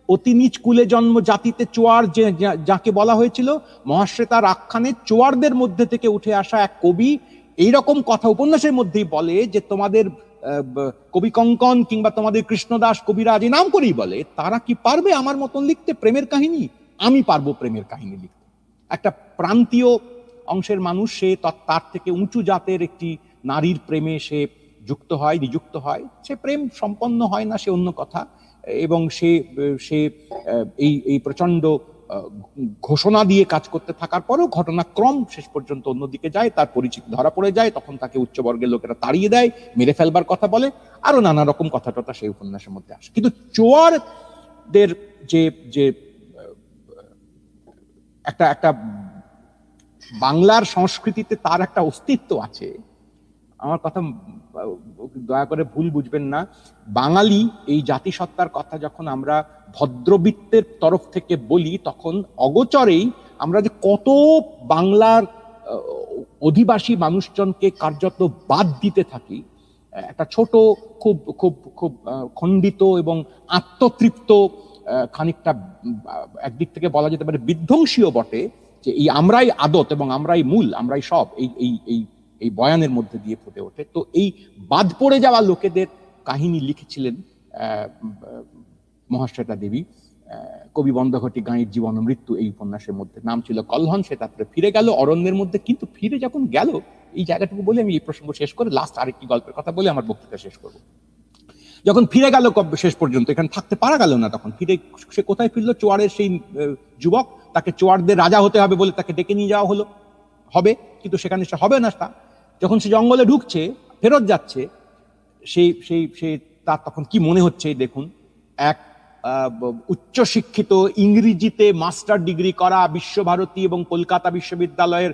অতি নীচ কুলে জন্ম জাতিতে চোয়ার, যে যাকে বলা হয়েছিল, মহাশ্বেতার আখ্যানে চোয়ারদের মধ্যে থেকে উঠে আসা এক কবি এইরকম কথা উপন্যাসের মধ্যেই বলে যে তোমাদের কবি কঙ্কন কিংবা তোমাদের কৃষ্ণদাস কবিরাজ নাম করেই বলে, তারা কি পারবে আমার মতন লিখতে প্রেমের কাহিনী? আমি পারবো প্রেমের কাহিনী লিখতে। একটা প্রান্তীয় অংশের মানুষ, সে তার থেকে উঁচু জাতের একটি নারীর প্রেমে সে যুক্ত হয়, নিযুক্ত হয়, সে প্রেম সম্পন্ন হয় না, সে অন্য কথা। এবং সে সে এই প্রচন্ড ঘোষণা দিয়ে কাজ করতে থাকার পরেও ঘটনাক্রম শেষ পর্যন্ত অন্যদিকে যায়, তার পরিচিতি ধরা পড়ে যায়, তখন তাকে উচ্চবর্গের লোকেরা তাড়িয়ে দেয়, মেরে ফেলবার কথা বলে, আরো নানা রকম কথা টথা সেই উপন্যাসের মধ্যে আসে। কিন্তু চোয়ারদের যে যে একটা একটা বাংলার সংস্কৃতিতে তার একটা অস্তিত্ব আছে। আমার কথা দয়া করে ভুল বুঝবেন না, বাঙালি এই জাতিসত্তার কথা যখন আমরা ভদ্রবৃত্তের তরফ থেকে বলি, তখন অগোচরেই আমরা যে কত বাংলার অধিবাসী মানুষজনকে কার্যত বাদ দিতে থাকি, একটা ছোট খুব খুব খুব খণ্ডিত এবং আত্মতৃপ্ত, খানিকটা একদিক থেকে বলা যেতে পারে বিধ্বংসীও বটে, যে এই আমরাই আদত এবং আমরাই মূল, আমরাই সব, এই এই এই এই বয়ানের মধ্যে দিয়ে ফুটে ওঠে। তো এই বাদ পড়ে যাওয়া লোকেদের কাহিনী লিখেছিলেন মহাশ্বেতা দেবী। কবি বন্ধঘটি গাঁয়ের জীবন মৃত্যু এই উপন্যাসের মধ্যে, নাম ছিল কলহন। সে তারপরে ফিরে গেল অরণ্যের মধ্যে, কিন্তু ফিরে যখন গেল, এই জায়গাটুকু বলে আমি এই প্রসঙ্গ শেষ করে লাস্ট আরেকটি গল্পের কথা বলে আমার বক্তৃতা শেষ করব। যখন ফিরে গেল শেষ পর্যন্ত, এখানে থাকতে পারা গেল না, তখন ফিরে সে কোথায় ফিরলো? চোয়ারের সেই যুবক, তাকে চোয়ারদের রাজা হতে হবে বলে তাকে ডেকে নিয়ে যাওয়া হলো, হবে, কিন্তু সেখানে সে হবে না। তা যখন সে জঙ্গলে ঢুকছে, ফেরত যাচ্ছে, সেই তার তখন কি মনে হচ্ছে দেখুন। এক উচ্চশিক্ষিত, ইংরেজিতে মাস্টার ডিগ্রি করা, বিশ্বভারতী এবং কলকাতা বিশ্ববিদ্যালয়ের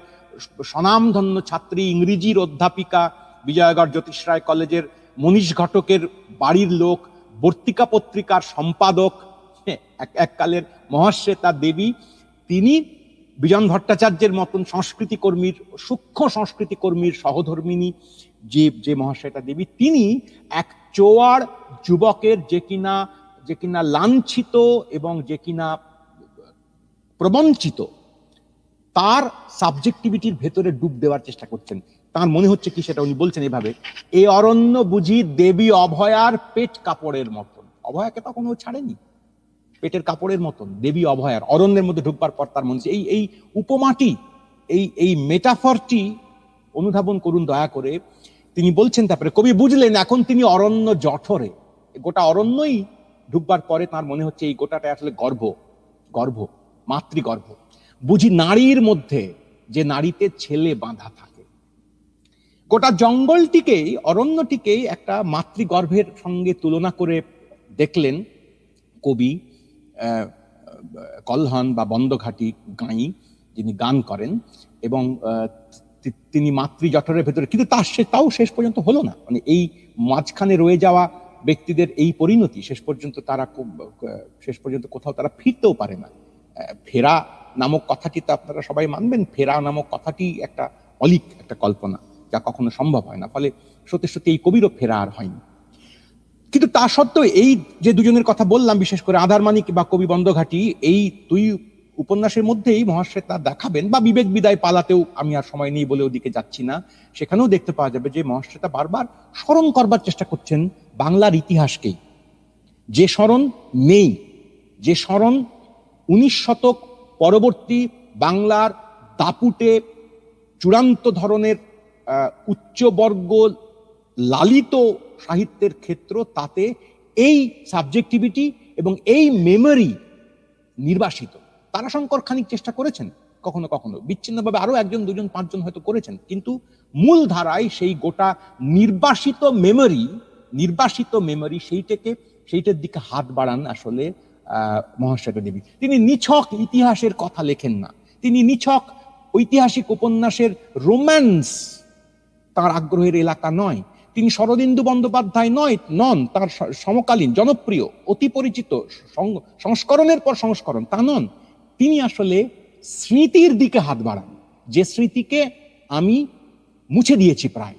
স্বনামধন্য ছাত্রী, ইংরেজির অধ্যাপিকা, বিজয়গড় জ্যোতিষ রায় কলেজের মনীষ ঘটকের বাড়ির লোক, বর্তিকা পত্রিকার সম্পাদক, এককালের মহাশ্বেতা দেবী, তিনি বিজন ভট্টাচার্যের মতন সংস্কৃতি কর্মীর, সূক্ষ্ম সংস্কৃতি কর্মীর সহধর্মিনী যে মহাশ্বেতা দেবী, তিনি এক চোয়ার যুবকের যে কিনা লাঞ্ছিত এবং যে কিনা প্রবঞ্চিত, তার সাবজেক্টিভিটির ভেতরে ডুব দেওয়ার চেষ্টা করছেন। তার মনে হচ্ছে কি, সেটা উনি বলছেন এভাবে, এই অরণ্য বুঝি দেবী অভয়ার পেট কাপড়ের মতন। অভয়াকে তখন ও ছাড়েনি, পেটের কাপড়ের মতন দেবী অভয়ার। অরণ্যের মধ্যে ঢুকবার পর তার মনে হচ্ছে এই উপমাটি, এই মেটাফরটি অনুধাবন করুন দয়া করে। তিনি বলছেন, তারপরে কবি বুঝলেন এখন তিনি অরণ্য জঠরে, গোটা অরণ্যই ঢুকবার পরে তার মনে হচ্ছে এই গোটাটা আসলে গর্ভ, মাতৃগর্ভ। বুঝি নারীর মধ্যে, যে নারীতে ছেলে বাঁধা থাকে। গোটা জঙ্গলটিকেই, অরণ্যটিকেই একটা মাতৃগর্ভের সঙ্গে তুলনা করে দেখলেন কবি কলহন বা বন্ধঘাটি গাঁই, যিনি গান করেন, এবং তিনি মাতৃ জঠরের ভেতরে, কিন্তু তাও শেষ পর্যন্ত হলো না। মানে এই মাঝখানে রয়ে যাওয়া ব্যক্তিদের এই পরিণতি, শেষ পর্যন্ত কোথাও তারা ফিরতেও পারে না। ফেরা নামক কথাটি তো আপনারা সবাই মানবেন, ফেরা নামক কথাটি একটা অলিক একটা কল্পনা, যা কখনো সম্ভব হয় না। ফলে সত্যি সত্যি এই কবিরও ফেরা আর হয়নি। কিন্তু তা সত্ত্বেও এই যে দুজনের কথা বললাম, বিশেষ করে আধারমানিক বা কবি বন্ধঘাটি, এই দুই উপন্যাসের মধ্যেই মহাশ্বেতা দেখাবেন, বা বিবেক বিদায় পালাতেও আমি আর সময় নেই বলে ওদিকে যাচ্ছি না, সেখানেও দেখতে পাওয়া যাবে যে মহাশ্বেতা বারবার স্মরণ করবার চেষ্টা করছেন বাংলার ইতিহাসকেই। যে স্মরণ নেই, যে স্মরণ 19 শতক পরবর্তী বাংলার দাপুটে চূড়ান্ত ধরনের উচ্চবর্গ লালিত সাহিত্যের ক্ষেত্র, তাতে এই সাবজেক্টিভিটি এবং এই মেমোরি নির্বাসিত। তারাশঙ্কর খানিক চেষ্টা করেছেন, কখনো কখনো বিচ্ছিন্নভাবে আরো একজন দুজন পাঁচজন হয়তো করেছেন, কিন্তু মূল ধারায় সেই গোটা নির্বাসিত মেমোরি সেইটার দিকে হাত বাড়ান আসলে মহাশ্বেতা দেবী। তিনি নিছক ইতিহাসের কথা লেখেন না, তিনি নিছক ঐতিহাসিক উপন্যাসের রোম্যান্স তার আগ্রহের এলাকা নয়, তিনি শরদিন্দু বন্দ্যোপাধ্যায় নন, তার সমকালীন জনপ্রিয় অতি পরিচিত সংস্করণের পর সংস্করণ তা নন। তিনি আসলে স্মৃতির দিকে হাত বাড়ান, যে স্মৃতিকে আমি মুছে দিয়েছি প্রায়,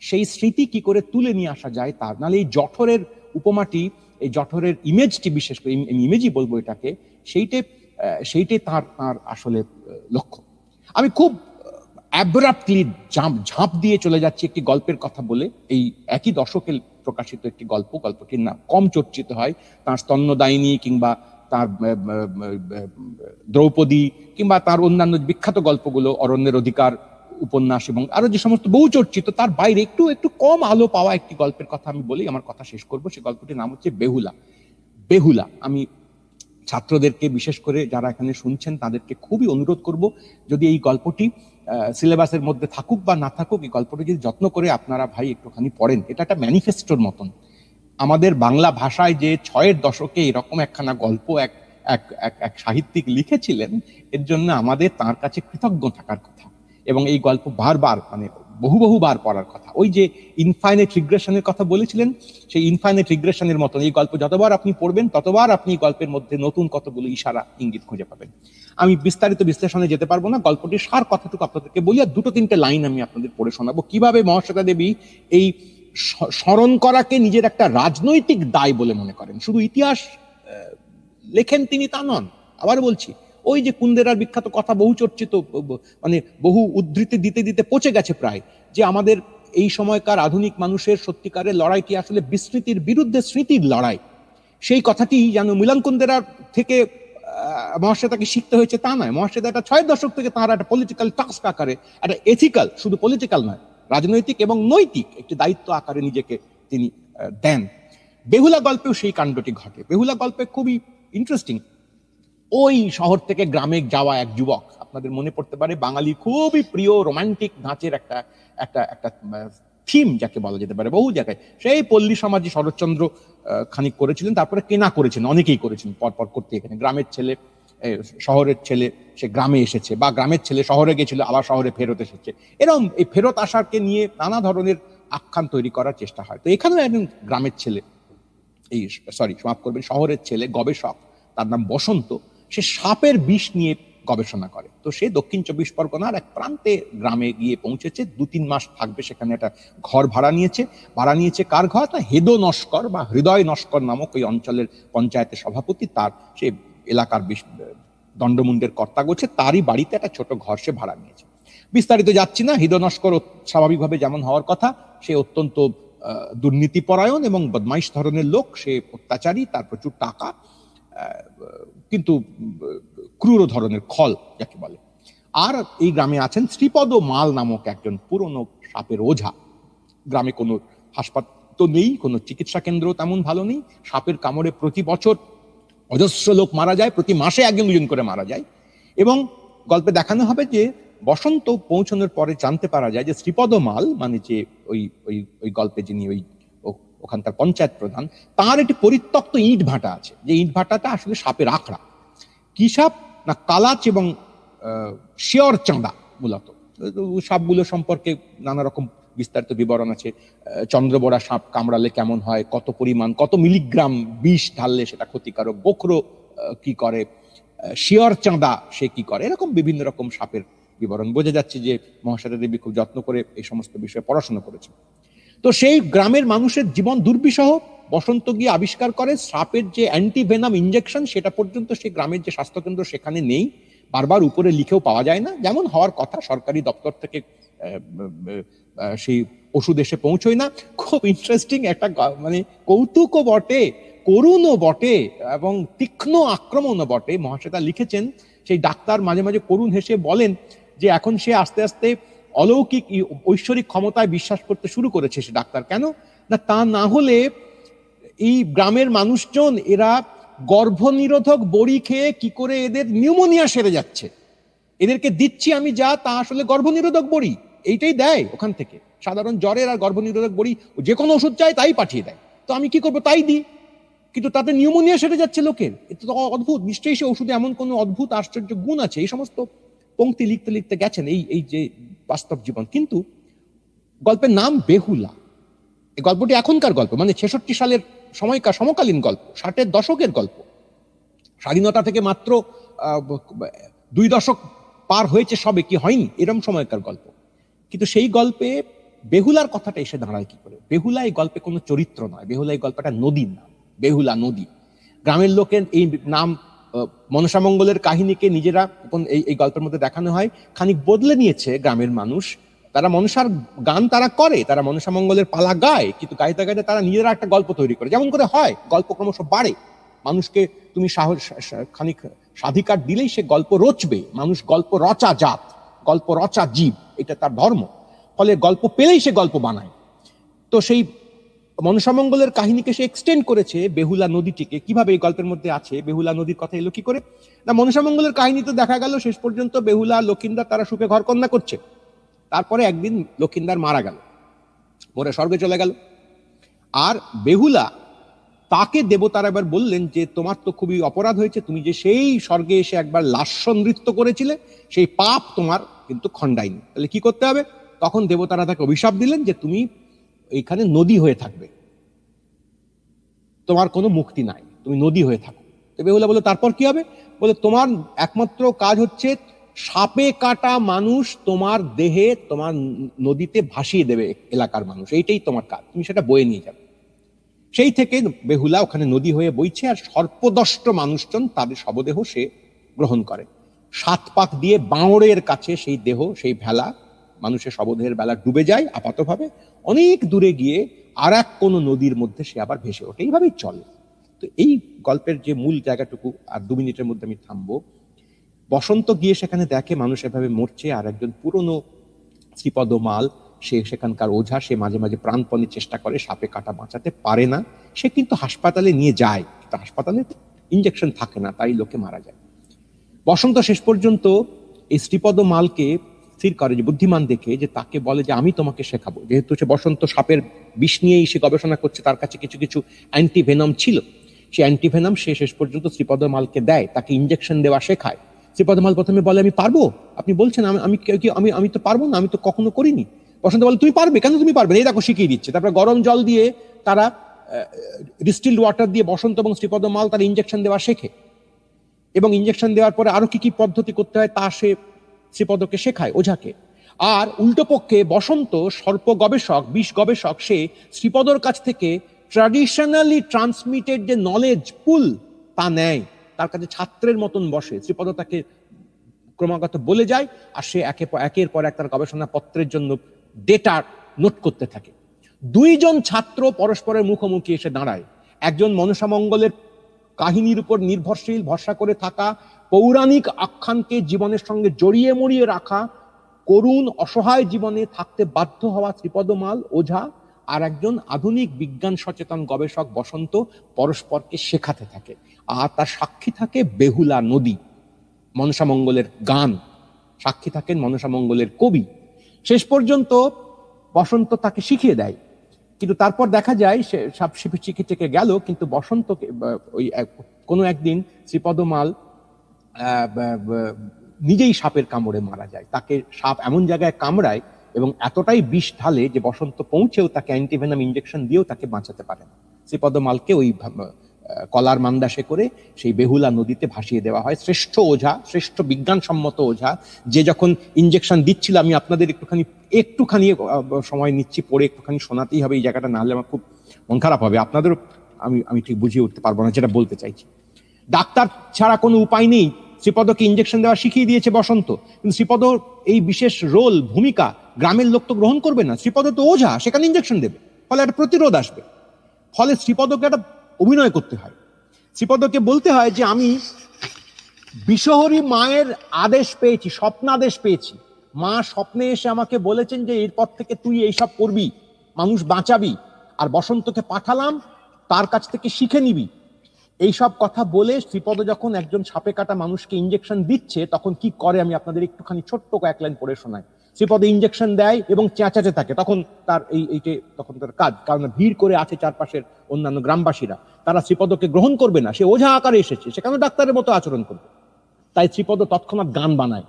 সেই স্মৃতি কি করে তুলে নিয়ে আসা যায় তার। নাহলে এই জঠরের উপমাটি, এই জঠরের ইমেজটি, বিশেষ করে ইমেজই বলবো এটাকে, সেইটাই তার আসলে লক্ষ্য। আমি খুব অ্যাব্রাপ্টলি ঝাঁপ দিয়ে চলে যাচ্ছি একটি গল্পের কথা বলে। এই একই দশকে প্রকাশিত একটি গল্পটির নাম কম চর্চিত হয়, তার স্তন্যদায়িনী কিংবা তার দ্রৌপদী কিংবা তার অন্যান্য বিখ্যাত গল্পগুলো, অরণ্যের অধিকার উপন্যাস এবং আরো যে সমস্ত বহু চর্চিত, তার বাইরে একটু কম আলো পাওয়া একটি গল্পের কথা আমি বলি, আমার কথা শেষ করবো। সেই গল্পটির নাম হচ্ছে বেহুলা। আমি ছাত্রদেরকে, বিশেষ করে যারা এখানে শুনছেন, তাদেরকে খুবই অনুরোধ করব, যদি এই গল্পটি সিলেবাসের মধ্যে থাকুক বা না থাকুক, এই গল্পটি যদি যত্ন করে আপনারা ভাই একটুখানি পড়েন। এটা একটা ম্যানিফেস্টোর মতন। আমাদের বাংলা ভাষায় যে 6-এর দশকে এরকম একখানা গল্প এক সাহিত্যিক লিখেছিলেন, এর জন্য আমাদের তার কাছে কৃতজ্ঞ থাকার কথা। এবং এই গল্প বারবার, মানে বহুবার পড়ার কথা। ওই যে ইনফাইনাইট রিগ্রেশনের কথা বলেছিলেন, সেই ইনফাইনাইট রিগ্রেশনের মতন এই গল্প যতবার আপনি পড়বেন, ততবার আপনি গল্পের মধ্যে নতুন কতগুলো ইশারা, ইঙ্গিত খুঁজে পাবেন। আমি বিস্তারিত বিশ্লেষণে যেতে পারবো না, গল্পটির সার কথাটুকু আপনাদেরকে বলি, আর 2-3টে লাইন আমি আপনাদের পড়ে শোনাবো, কিভাবে মহাশ্বেতা দেবী এই স্মরণ করাকে নিজের একটা রাজনৈতিক দায় বলে মনে করেন। শুধু ইতিহাস লেখেন তিনি তা নন। আবার বলছি, ওই যে কুন্দেরার বিখ্যাত কথা, বহু চর্চিত, মানে বহু উদ্ধৃতি দিতে দিতে পচে গেছে প্রায়, যে আমাদের এই সময়কার আধুনিক মানুষের সত্যিকারের লড়াইটি আসলে বিস্মৃতির বিরুদ্ধে স্মৃতির লড়াই। সেই কথাটি যেন মিলন কুন্দেরার থেকে মহাশ্বেতাকে শিখতে হয়েছে তা নয়। মহাশ্বেতা একটা 6-এর দশক থেকে তাঁর একটা পলিটিক্যাল টাস্ক আকারে, একটা এথিক্যাল, শুধু পলিটিক্যাল নয়, রাজনৈতিক এবং নৈতিক একটি দায়িত্ব আকারে নিজেকে তিনি দেন। বেহুলা গল্পেও সেই কাণ্ডটি ঘটে। বেহুলা গল্পে খুবই ইন্টারেস্টিং, ওই শহর থেকে গ্রামে যাওয়া এক যুবক, আপনাদের মনে পড়তে পারে বাঙালি খুবই প্রিয় রোমান্টিক ধাঁচের একটা থিম যাকে বলা যেতে পারে বহু জায়গায়। সেই পল্লী সমাজে শরৎচন্দ্র খানিক করেছিলেন, তারপরে কেনা করেছেন, অনেকেই করেছেন পরপর করতে। এখানে গ্রামের ছেলে, শহরের ছেলে সে গ্রামে এসেছে, বা গ্রামের ছেলে শহরে গেছিল আবার শহরে ফেরত এসেছে, এরকম এই ফেরত আসারকে নিয়ে নানা ধরনের আখ্যান তৈরি করার চেষ্টা হয়। তো এখানেও একজন গ্রামের ছেলে, মাফ করবেন, শহরের ছেলে গবেষক, তার নাম বসন্ত, সে সাপের বিষ নিয়ে গবেষণা করে। তো সে দক্ষিণ 24 পরগনার এক প্রান্তে গ্রামে গিয়ে পৌঁছেছে, 2-3 মাস থাকবে সেখানে। একটা ঘর ভাড়া নিয়েছে। কার ঘর? না, হেদো নস্কর বা হৃদয় নস্কর নামক ওই অঞ্চলের পঞ্চায়েতের সভাপতি, তার সে এলাকার দণ্ডমুণ্ডের কর্তা গোছে, তারই বাড়িতে একটা ছোট ঘর সে ভাড়া নিয়েছে। বিস্তারিত যাচ্ছি না। হৃদয় নস্কর স্বাভাবিকভাবে যেমন হওয়ার কথা, সে অত্যন্ত দুর্নীতিপরায়ণ এবং বদমাইশ ধরনের লোক, সে অত্যাচারী, তার প্রচুর টাকা, কিন্তু ক্রূর ধরনের খল যাকে বলে। আর এই গ্রামে আছেন শ্রীপদ মাল নামক একজন পুরনো সাপের ওঝা। গ্রামে কোনো হাসপাতাল তো নেই, কোনো চিকিৎসা কেন্দ্র তেমন ভালো নেই। সাপের কামড়ে প্রতি বছর অজস্র লোক মারা যায়, প্রতি মাসে 1-2 জন করে মারা যায়। এবং গল্পে দেখানো হবে যে বসন্ত পৌঁছানোর পরে জানতে পারা যায় যে শ্রীপদ মাল, মানে যে ওই গল্পে যিনি ওখানকার পঞ্চায়েত প্রধান, তার একটি পরিত্যক্ত ইট ভাটা আছে, যে ইট ভাটাটা আসলে সাপের আখড়া। কি সাপ? না, কালাচ এবং শিয়র চাঁদা মূলত। সাপগুলো সম্পর্কে নানা রকম বিস্তারিত বিবরণ আছে। চন্দ্রবোড়া সাপ কামড়ালে কেমন হয়, কত পরিমাণ, কত মিলিগ্রাম বিষ ঢাললে সেটা ক্ষতিকারক, গোখরো কি করে, শিয়র চাঁদা সে কি করে, এরকম বিভিন্ন রকম সাপের বিবরণ। বোঝা যাচ্ছে যে মহাশ্বেতা দেবী খুব যত্ন করে এই সমস্ত বিষয়ে পড়াশোনা করেছে। তো সেই গ্রামের মানুষের জীবন দুর্বিষহ। বসন্ত গিয়ে আবিষ্কার করে সাপের যে অ্যান্টিভেনাম ইনজেকশন, সেটা পর্যন্ত সেই গ্রামের যে স্বাস্থ্যকেন্দ্র সেখানে নেই, বারবার উপরে লিখেও পাওয়া যায় না, যেমন হওয়ার কথা। সরকারি দপ্তর থেকে সেই ওষুধ এসে পৌঁছয় না। খুব ইন্টারেস্টিং একটা, মানে কৌতুকও বটে, করুণও বটে এবং তীক্ষ্ণ আক্রমণও বটে। মহাশ্বেতা লিখেছেন, সেই ডাক্তার মাঝে মাঝে করুণ হেসে বলেন যে এখন সে আস্তে আস্তে অলৌকিক ঐশ্বরিক ক্ষমতায় বিশ্বাস করতে শুরু করেছে সে ডাক্তার। কেন না, তা না হলে এই গ্রামের মানুষজন এরা গর্ভনিরোধক বড়ি খেয়ে কি করে এদের নিউমোনিয়া সেরে যাচ্ছে, এদেরকে দিচ্ছি আমি যা, তা আসলে গর্ভনিরোধক বড়ি, এইটাই দেয় ওখান থেকে। সাধারণ জ্বরের আর গর্ভনিরোধক বড়ি, যে কোনো ওষুধ চাই তাই পাঠিয়ে দেয়। তো আমি কি করবো, তাই দিই, কিন্তু তাতে নিউমোনিয়া সেরে যাচ্ছে লোকের। এটা তো অদ্ভুত, নিশ্চয়ই সে ওষুধে এমন কোনো অদ্ভুত আশ্চর্য গুণ আছে। এই সমস্ত পংক্তি লিখতে লিখতে গেছেন এই যে বাস্তব জীবন। কিন্তু গল্পের নাম বেহুলা, এই গল্পটি এখনকার গল্প, মানে 66 সালের সময়কার সমকালীন গল্প, 60-এর দশকের গল্প। স্বাধীনতা থেকে মাত্র 2 দশক পার হয়েছে সবে, কি হয়নি, এরকম সময়কার গল্প। কিন্তু সেই গল্পে বেহুলার কথাটা এসে দাঁড়ায় কি করে? বেহুলা এই গল্পে কোনো চরিত্র নয়, বেহুলা এই গল্পটা নদীর নাম, বেহুলা নদী। গ্রামের লোকের এই নাম মনসামঙ্গলের কাহিনীকে নিজেরা এই গল্পের মধ্যে দেখানো হয়, খানিক বদলে নিয়েছে গ্রামের মানুষ। তারা মনসার গান তারা করে, তারা মনসামঙ্গলের পালা গায়, কিন্তু গাইতে গাইতে তারা নিজেরা একটা গল্প তৈরি করে। যেমন করে হয়, গল্প ক্রমশ বাড়ে, মানুষকে তুমি খানিক স্বাধিকার দিলেই সে গল্প রচবে। মানুষ গল্প রচা জাত, গল্প রচা জীব, এটা তার ধর্ম। ফলে গল্প পেলেই সে গল্প বানায়। তো সেই মনসামঙ্গলের কাহিনীকে সে এক্সটেন্ড করেছে বেহুলা নদীটিকে। কিভাবে এই গল্পের মধ্যে আছে বেহুলা নদীর কথা এলো কি করে? না, মনসামঙ্গলের কাহিনী তো দেখা গেল শেষ পর্যন্ত বেহুলা লক্ষিন্দর তারা সুখে ঘর কন্যা করছে। তারপরে একদিন লক্ষিন্দর মারা গেল, মরে স্বর্গে চলে গেল। আর বেহুলা, তাকে দেবতারা এবার বললেন যে তোমার তো খুবই অপরাধ হয়েছে, তুমি যে সেই স্বর্গে এসে একবার লাস্য নৃত্য করেছিলে, সেই পাপ তোমার কিন্তু খণ্ডায়নি। তাহলে কি করতে হবে? তখন দেবতারা তাকে অভিশাপ দিলেন যে তুমি এইখানে নদী হয়ে থাকবে, তোমার কোনো মুক্তি নাই, তুমি নদী হয়ে থাকো। তো বেহুলা বলে তারপর কি হবে? বলে তোমার একমাত্র কাজ হচ্ছে সাপে কাটা মানুষ তোমার দেহে, তোমার নদীতে ভাসিয়ে দেবে এলাকার মানুষ, এইটাই তোমার কাজ, তুমি সেটা বয়ে নিয়ে যাবে। সেই থেকে বেহুলা ওখানে নদী হয়ে বইছে, আর সর্পদষ্ট মানুষজন তাদের শবদেহ সে গ্রহণ করে। 7 পাক দিয়ে বাঁওড়ের কাছে সেই দেহ, সেই ভেলা, মানুষের শবদেহের বেলা ডুবে যায় আপাতভাবে, অনেক দূরে গিয়ে আর এক কোনো নদীর মধ্যে সে আবার ভেসে ওঠে। এইভাবেই চলে। তো এই গল্পের যে মূল জায়গাটুকু, আর 2 মিনিটের মধ্যে আমি থামবো। বসন্ত গিয়ে সেখানে দেখে মানুষ এভাবে মরছে, আর একজন পুরনো শ্রীপদ মাল, সে সেখানকার ওঝা, সে মাঝে মাঝে প্রাণপণে চেষ্টা করে, সাপে কাটা বাঁচাতে পারে না। সে কিন্তু হাসপাতালে নিয়ে যায়, কিন্তু হাসপাতালে ইঞ্জেকশন থাকে না, তাই লোকে মারা যায়। বসন্ত শেষ পর্যন্ত এই শ্রীপদ মালকে স্থির করে, যে বুদ্ধিমান দেখে, যে তাকে বলে যে আমি তোমাকে শেখাবো। যেহেতু সে বসন্ত সাপের বিষ নিয়েই সে গবেষণা করছে, তার কাছে কিছু কিছু অ্যান্টিভেনম ছিল, সে অ্যান্টিভেনম সে শেষ পর্যন্ত শ্রীপদ মালকে দেয়, তাকে ইঞ্জেকশন দেওয়া শেখায়। শ্রীপদ মাল প্রথমে বলে আমি পারবো, আপনি বলছেন আমি আমি আমি তো পারবো না, আমি তো কখনো করিনি। বসন্ত বলে তুমি পারবে, কেন তুমি পারবে? এই দেখো শিখিয়ে দিচ্ছে। তারপরে গরম জল দিয়ে তারা ডিস্টিলড ওয়াটার দিয়ে বসন্ত এবং শ্রীপদ মাল তারা ইঞ্জেকশন দেওয়া শেখে, এবং ইঞ্জেকশন দেওয়ার পরে আরো কি কি পদ্ধতি করতে হয় তা সে শ্রীপদকে শেখায়, ওঝাকে। আর উল্টো পক্ষে বসন্ত সর্প গবেষক, বিষ গবেষক, সে শ্রীপদর কাছ থেকে ট্র্যাডিশনালি ট্রান্সমিটেড যে নলেজ পুল তা নেয়, তার কাছে ছাত্রের মতন বসে। শ্রীপদ তাকে ক্রমাগত বলে যায়, আর সে একের পর এক তার গবেষণা পত্রের জন্য ডেটা নোট করতে থাকে। 2 জন ছাত্র পরস্পরের মুখোমুখি এসে দাঁড়ায়। একজন মনসামঙ্গলের কাহিনীর উপর নির্ভরশীল, ভরসা করে থাকা, পৌরাণিক আখ্যানকে জীবনের সঙ্গে জড়িয়ে মরিয়ে রাখা, করুণ অসহায় জীবনে থাকতে বাধ্য হওয়া শ্রীপদ মাল ওঝা, আর একজন আধুনিক বিজ্ঞান সচেতন গবেষক বসন্ত, পরস্পরকে শেখাতে থাকে। আর তার সাক্ষী থাকে বেহুলা নদী, মনসামঙ্গলের গান, সাক্ষী থাকেন মনসামঙ্গলের কবি। শেষ পর্যন্ত বসন্ত তাকে শিখিয়ে দেয়, কিন্তু তারপর দেখা যায় সে সাপ শিখে গেল, কিন্তু বসন্তকে ওই কোনো একদিন শ্রীপদ মাল নিজেই সাপের কামড়ে মারা যায়। তাকে সাপ এমন জায়গায় কামড়ায় এবং এতটাই বিষ ঢালে যে বসন্ত পৌঁছেও তাকে অ্যান্টিভেনাম ইঞ্জেকশন দিয়েও তাকে বাঁচাতে পারে না। শ্রীপদ মালকে ওই কলার মান্দাসে করে সেই বেহুলা নদীতে ভাসিয়ে দেওয়া হয়। শ্রেষ্ঠ ওঝা, শ্রেষ্ঠ বিজ্ঞানসম্মত ওঝা, যে যখন ইঞ্জেকশন দিচ্ছিল, আমি আপনাদের একটুখানি সময় নিচ্ছি, পরে একটুখানি শোনাতেই হবে এই জায়গাটা, না হলে আমার খুব মন খারাপ হবে, আপনাদেরও আমি ঠিক বুঝিয়ে উঠতে পারবো না যেটা বলতে চাইছি। ডাক্তার ছাড়া কোনো উপায় নেই, শ্রীপদকে ইঞ্জেকশন দেওয়া শিখিয়ে দিয়েছে বসন্ত, কিন্তু শ্রীপদ এই বিশেষ রোল, ভূমিকা গ্রামের লোক তো গ্রহণ করবে না। শ্রীপদ তো ওঝা, সেখানে ইঞ্জেকশন দেবে, ফলে একটা প্রতিরোধ আসবে। ফলে শ্রীপদকে একটা অভিনয় করতে হয়। শ্রীপদকে বলতে হয় যে আমি বিশহরী মায়ের আদেশ পেয়েছি, স্বপ্নাদেশ পেয়েছি। মা স্বপ্নে এসে আমাকে বলেছেন যে এরপর থেকে তুই এইসব করবি, মানুষ বাঁচাবি, আর বসন্তকে পাঠালাম তার কাছ থেকে শিখে নিবি। এইসব কথা বলে শ্রীপদ যখন একজন সাপে কাটা মানুষকে ইঞ্জেকশন দিচ্ছে, তখন কি করে আমি আপনাদের একটুখানি ছোট্ট এক লাইন পড়ে শোনাই। শ্রীপদ ইঞ্জেকশন দেয় এবং চেঁচাতে থাকে, তখন তার তখন তার কাজ, কারণ ভিড় করে আছে চারপাশের অন্যান্য গ্রামবাসীরা, তারা শ্রীপদকে গ্রহণ করবে না, সে ওঝা আকারে এসেছে, সেখানে ডাক্তারের মতো আচরণ করবে। তাই শ্রীপদ তৎক্ষণাৎ গান বানায়,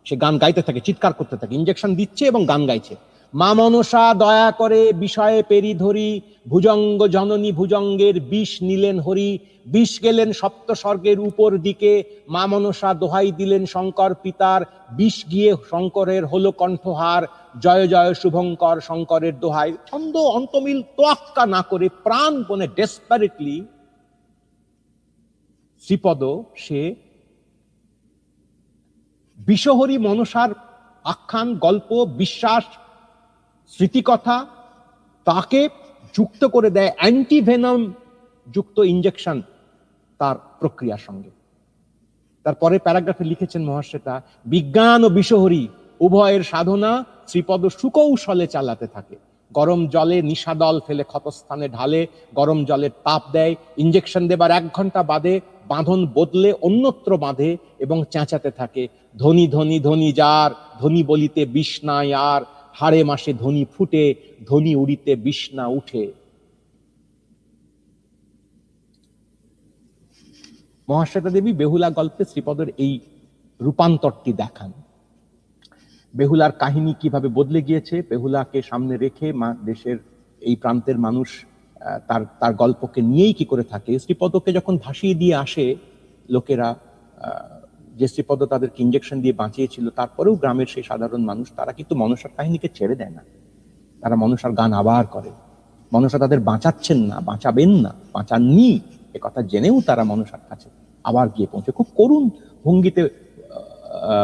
সে গান গাইতে থাকে, চিৎকার করতে থাকে, ইঞ্জেকশন দিচ্ছে এবং গান গাইছে। মা মনসা দয়া করে বিষয়ে পেরি ধরি, ভুজঙ্গ জননী ভুজঙ্গের বিষ নিলেন হরি, বিষ গেলেন সপ্ত স্বর্গের উপর দিকে, মা মনসা দোহাই দিলেন শঙ্কর পিতার, বিষ গিয়ে শঙ্করের হলো কণ্ঠহার, জয় জয় শুভঙ্কর শঙ্করের দোহাই। ছন্দ অন্তমিল তোয়াক্কা না করে প্রাণপণে ডেসপারেটলি শ্রীপদ সে বিষহরি মনসার আখ্যান, গল্প, বিশ্বাস, স্মৃতিকথা তাকে যুক্ত করে দেয় অ্যান্টিভেনম যুক্ত ইনজেকশন তার প্রক্রিয়ার সঙ্গে। তারপরে প্যারাগ্রাফে লিখেছেন মহাশ্বেতা, বিজ্ঞান ও বিষহরি উভয়ের সাধনা শ্রীপদ সুকৌশলে চালাতে থাকে। গরম জলে নিশাদল ফেলে ক্ষতস্থানে ঢালে, গরম জলের তাপ দেয়, ইনজেকশন দেবার 1 ঘন্টা বাদে বাঁধন বদলে অন্যত্র বাঁধে এবং চেঁচাতে থাকে, ধনী ধনী ধনী যার, ধনী বলিতে বিষ নাই আর, হাড়ে মাসে ধনী ফুটে, ধনী উড়িতে বিষ না উঠে। মহাশ্বেতা দেবী বেহুলা গল্পে শ্রীপদের এই রূপান্তরটি দেখান। বেহুলার কাহিনী কিভাবে বদলে গিয়েছে, বেহুলাকে সামনে রেখে দেশের এই প্রান্তের মানুষ তার গল্পকে নিয়েই কি করে থাকে। শ্রীপদকে যখন ভাসিয়ে দিয়ে আসে লোকেরা, যে শ্রীপদ তাদেরকে ইঞ্জেকশন দিয়ে বাঁচিয়েছিল, তারপরেও গ্রামের সেই সাধারণ মানুষ তারা কিন্তু মনসার কাহিনীকে ছেড়ে দেয় না, তারা মনসার গান আবার করে। মনসা তাদের বাঁচাচ্ছেন না, বাঁচাবেন না, বাঁচাননি এ কথা জেনেও তারা মনসার কাছে আবার গিয়ে পৌঁছে। খুব করুণ ভঙ্গিতে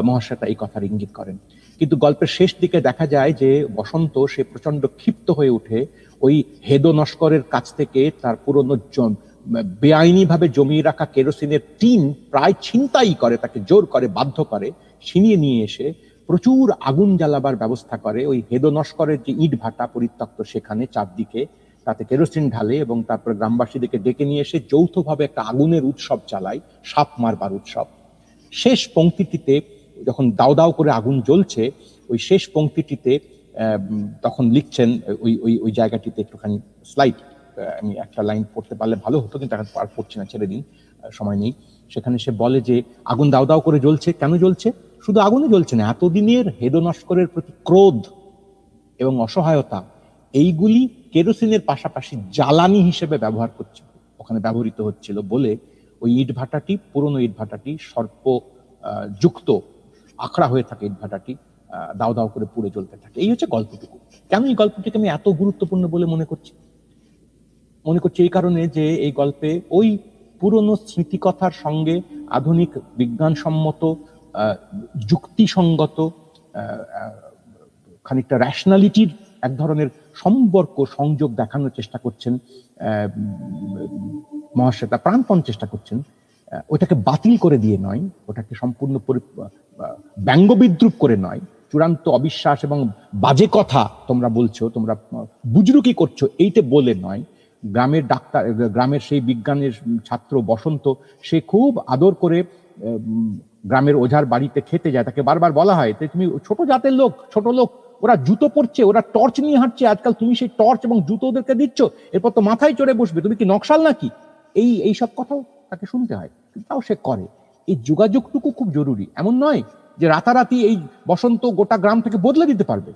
মহাশ্বেতা এই কথার ইঙ্গিত করেন। কিন্তু গল্পের শেষ দিকে দেখা যায় যে বসন্ত সে প্রচন্ড ক্ষিপ্ত হয়ে ওঠে, ওই হেদো নস্করের কাছ থেকে তার পুরনো বেআইনি ভাবে জমিয়ে রাখা কেরোসিনের টিন প্রায় ছিনতাই করে, তাকে জোর করে বাধ্য করে ছিনিয়ে নিয়ে এসে প্রচুর আগুন জ্বালাবার ব্যবস্থা করে। ওই হেদো নস্করের যে ইট ভাটা পরিত্যক্ত সেখানে চারদিকে তাতে কেরোসিন ঢালে এবং তারপরে গ্রামবাসীদেরকে ডেকে নিয়ে এসে যৌথভাবে একটা আগুনের উৎসব চালায়, সাপ মারবার উৎসব। শেষ পংক্তিটিতে যখন দাও দাও করে আগুন জ্বলছে, ওই শেষ পংক্তিটিতে তখন লিখছেন, ওই জায়গাটিতে একটুখানি স্লাইড, আমি একটা লাইন পড়তে পারলে ভালো হতো, কিন্তু এখন আর পড়ছি না, ছেড়ে দিন, সময় নেই। সেখানে সে বলে যে আগুন দাও দাও করে জ্বলছে, কেন জ্বলছে? শুধু আগুনে জ্বলছে না, এতদিনের হেদো নস্করের প্রতি ক্রোধ এবং অসহায়তা এইগুলি কেরোসিনের পাশাপাশি জ্বালানি হিসেবে ব্যবহার করছে, ওখানে ব্যবহৃত হচ্ছিল বলে ওই ইট ভাটাটি, পুরনো ইট ভাটাটি সর্প যুক্ত আখড়া হয়ে থাকে, ইট ভাটাটি দাও দাও করে পুড়ে জ্বলতে থাকে। এই হচ্ছে গল্পটুকু। কেন এই গল্পটিকে আমি এত গুরুত্বপূর্ণ বলে মনে করছি এই কারণে যে এই গল্পে ওই পুরনো স্মৃতিকথার সঙ্গে আধুনিক বিজ্ঞানসম্মত যুক্তিসঙ্গত খানিকটা র্যাশনালিটির এক ধরনের সম্পর্ক সংযোগ দেখানোর চেষ্টা করছেন মহাশ্বেতা, প্রাণপণ চেষ্টা করছেন। ওটাকে বাতিল করে দিয়ে নয়, ওটাকে সম্পূর্ণ ব্যঙ্গ বিদ্রুপ করে নয়, চূড়ান্ত অবিশ্বাস এবং বাজে কথা তোমরা বলছো, তোমরা বুজরুকি করছো এইটা বলে নয়। গ্রামের ডাক্তার, গ্রামের সেই বিজ্ঞানের ছাত্র বসন্ত, সে খুব আদর করে গ্রামের ওঝার বাড়িতে খেতে যায়, তাকে বারবার বলা হয় তুমি ছোট জাতের লোক, ছোট লোক, ওরা জুতো পরছে, ওরা টর্চ নিয়ে হাঁটছে, আজকাল তুমি সেই টর্চ এবং জুতো ওদেরকে দিচ্ছ, এরপর তো মাথায় চড়ে বসবে, তুমি কি নকশাল নাকি? এই সব কথাও তাকে শুনতে হয়, তাও সে করে। এই যোগাযোগটুকু খুব জরুরি। এমন নয় যে রাতারাতি এই বসন্ত গোটা গ্রাম থেকে বদলে দিতে পারবে,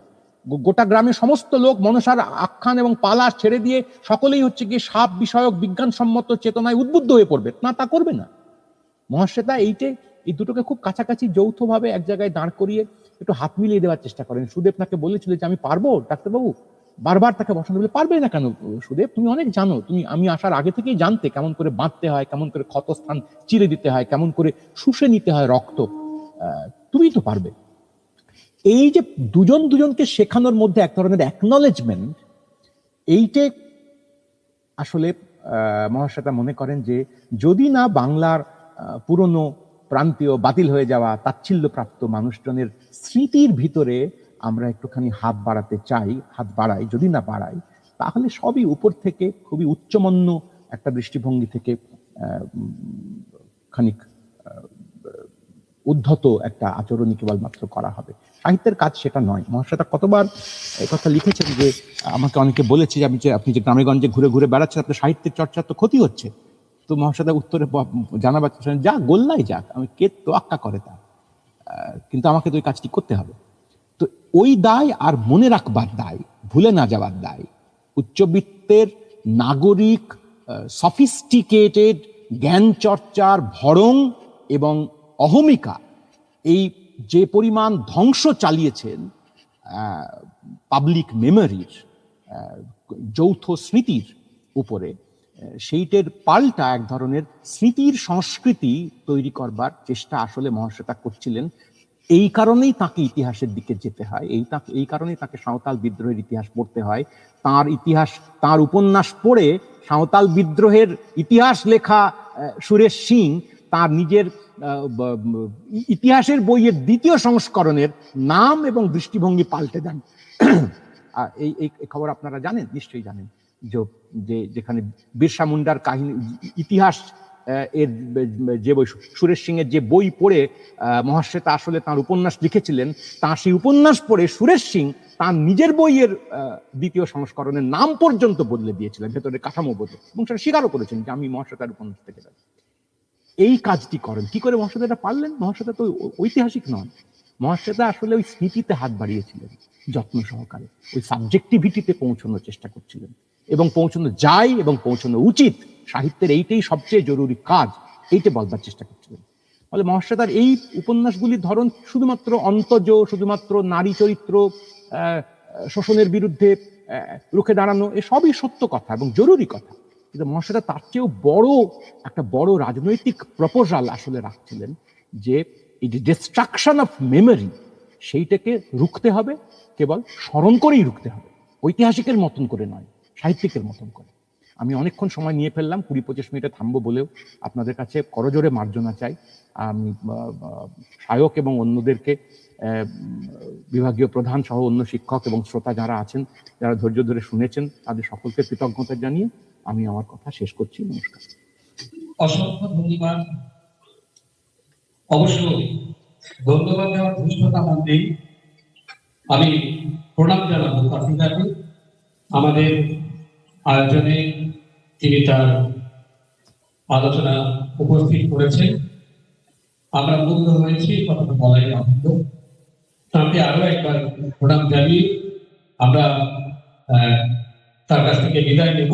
গোটা গ্রামের সমস্ত লোক মনসার আখ্যান এবং পালা ছেড়ে দিয়ে সকলেই হচ্ছে গিয়ে সাপ বিষয়ক বিজ্ঞানসম্মত চেতনায় উদ্বুদ্ধ হয়ে পড়বে, না, তা করবে না। মহাশ্বেতা এই দুটোকে খুব কাছাকাছি যৌথভাবে এক জায়গায় দাঁড় করিয়ে একটু হাত মিলিয়ে দেওয়ার চেষ্টা করেন। সুদেব তাকে বলেছিল যে আমি পারবো ডাক্তারবাবু, বারবার তাকে বসন্ত বলে, পারবে না কেন সুদেব, তুমি অনেক জানো, তুমি আমি আসার আগে থেকেই জানতে কেমন করে বাঁধতে হয়, কেমন করে ক্ষতস্থান চিরে দিতে হয়, কেমন করে শুষে নিতে হয় রক্ত, তুমি তো পারবে। এই যে দুজনকে শেখানোর মধ্যে এক ধরনের অ্যাকনলেজমেন্ট, এইটে আসলে মহাশ্বেতা মনে করেন যে যদি না বাংলার পুরনো প্রান্তীয় বাতিল হয়ে যাওয়া তাচ্ছিল্যপ্রাপ্ত মানুষজনের স্মৃতির ভিতরে আমরা একটুখানি হাত বাড়াই, যদি না বাড়াই, তাহলে সবই উপর থেকে খুবই উচ্চমন্য একটা দৃষ্টিভঙ্গি থেকে খানিক উদ্ধত একটা আচরণই কেবলমাত্র করা হবে। সাহিত্যের কাজ সেটা নয়। মহাশ্বেতা কতবার কথা লিখেছেন যে আমাকে অনেকে বলেছে যে আপনি যে গ্রামে গঞ্জে ঘুরে ঘুরে বেড়াচ্ছেন, আপনার সাহিত্যের চর্চার তো ক্ষতি হচ্ছে। তো মহাশ্বেতা উত্তরে জানাবার যা গোল্লাই যাক, আমি কে তোয়াক্কা করে তা, কিন্তু আমাকে তো ওই কাজটি করতে হবে। তো তো ওই দায় আর মনে রাখবার দায়, ভুলে না যাওয়ার দায়, উচ্চবিত্তের নাগরিক সফিস্টিকেটেড জ্ঞান চর্চার ভরং এবং অহমিকা এই যে পরিমাণ ধ্বংস চালিয়েছেন পাবলিক মেমোরির, যৌথ স্মৃতির উপরে, সেইটের পাল্টা এক ধরনের স্মৃতির সংস্কৃতি তৈরি করবার চেষ্টা আসলে মহাশ্বেতা করছিলেন। এই কারণেই তাকে ইতিহাসের দিকে যেতে হয়, এই কারণেই তাকে সাঁওতাল বিদ্রোহের ইতিহাস পড়তে হয়। তার ইতিহাস, তার উপন্যাস পড়ে সাঁওতাল বিদ্রোহের ইতিহাস লেখা সুরেশ সিং তার নিজের ইতিহাসের বইয়ের দ্বিতীয় সংস্করণের নাম এবং দৃষ্টিভঙ্গি পাল্টে দেন। এই খবর আপনারা জানেন, নিশ্চয়ই জানেন, যে যেখানে বিরসা মুন্ডার কাহিনী, ইতিহাস এর যে বই, সুরেশ সিং এর যে বই পড়ে মহাশ্বেতা আসলে তার উপন্যাস লিখেছিলেন, তার সেই উপন্যাস পড়ে সুরেশ সিং তার নিজের বইয়ের দ্বিতীয় সংস্করণের নাম পর্যন্ত বদলে দিয়েছিলেন, ভেতরে কাঠামো বদলে, এবং সেটা স্বীকারও করেছেন যে আমি মহাশ্বেতার উপন্যাস থেকে যাই। এই কাজটি করেন কি করে মহাশ্বেতা এটা পারলেন? মহাশ্বেতা তো ঐতিহাসিক নন, মহাশ্বেতা আসলে ওই স্মৃতিতে হাত বাড়িয়েছিলেন যত্ন সহকারে, ওই সাবজেক্টিভিটিতে পৌঁছানোর চেষ্টা করছিলেন, এবং পৌঁছানো যায় এবং পৌঁছানো উচিত, সাহিত্যের এইটাই সবচেয়ে জরুরি কাজ, এইটা বলবার চেষ্টা করছিলেন। ফলে মহাশ্বেতার এই উপন্যাসগুলির ধরন শুধুমাত্র অন্তজ, শুধুমাত্র নারী চরিত্র শোষণের বিরুদ্ধে রুখে দাঁড়ানো, এসবই সত্য কথা এবং জরুরি কথা, কিন্তু মহাশ্বেতা তার চেয়েও একটা বড় রাজনৈতিক প্রপোজাল আসলে রাখছিলেন, যে এই যে ডিস্ট্রাকশন অফ মেমোরি, সেইটাকে রুখতে হবে, কেবল স্মরণ করেই রুখতে হবে, ঐতিহাসিকের মতন করে নয়, সাহিত্যিকের মতন করে। আমি অনেকক্ষণ সময় নিয়ে ফেললাম, 20-25 মিনিটে থামবো বলেও আপনাদের কাছে করজোরে মার্জনা চাই। আমি সায়ক এবং অন্যদেরকে, বিভাগীয় প্রধান সহ অন্য শিক্ষক এবং শ্রোতা যারা আছেন, যারা ধৈর্য ধরে শুনেছেন, তাদের সকলকে কৃতজ্ঞতা জানিয়ে আমি আমার কথা শেষ করছি। নমস্কার। অসংখ্য ধন্যবাদ। অবশ্যই ধন্যবাদ দেওয়ার ধৃষ্টতা আমার নেই, আমি প্রণাম জানাবো কাফিদাকে, আমাদের আয়োজনে তিনি তার আলোচনা উপস্থিত করেছেন। আমরা মুগ্ধ হয়েছি, কথাটা বলাই বাহুল্য। তাকে আরো একবার প্রণাম জানিয়ে আমরা তার কাছ থেকে বিদায় নেব।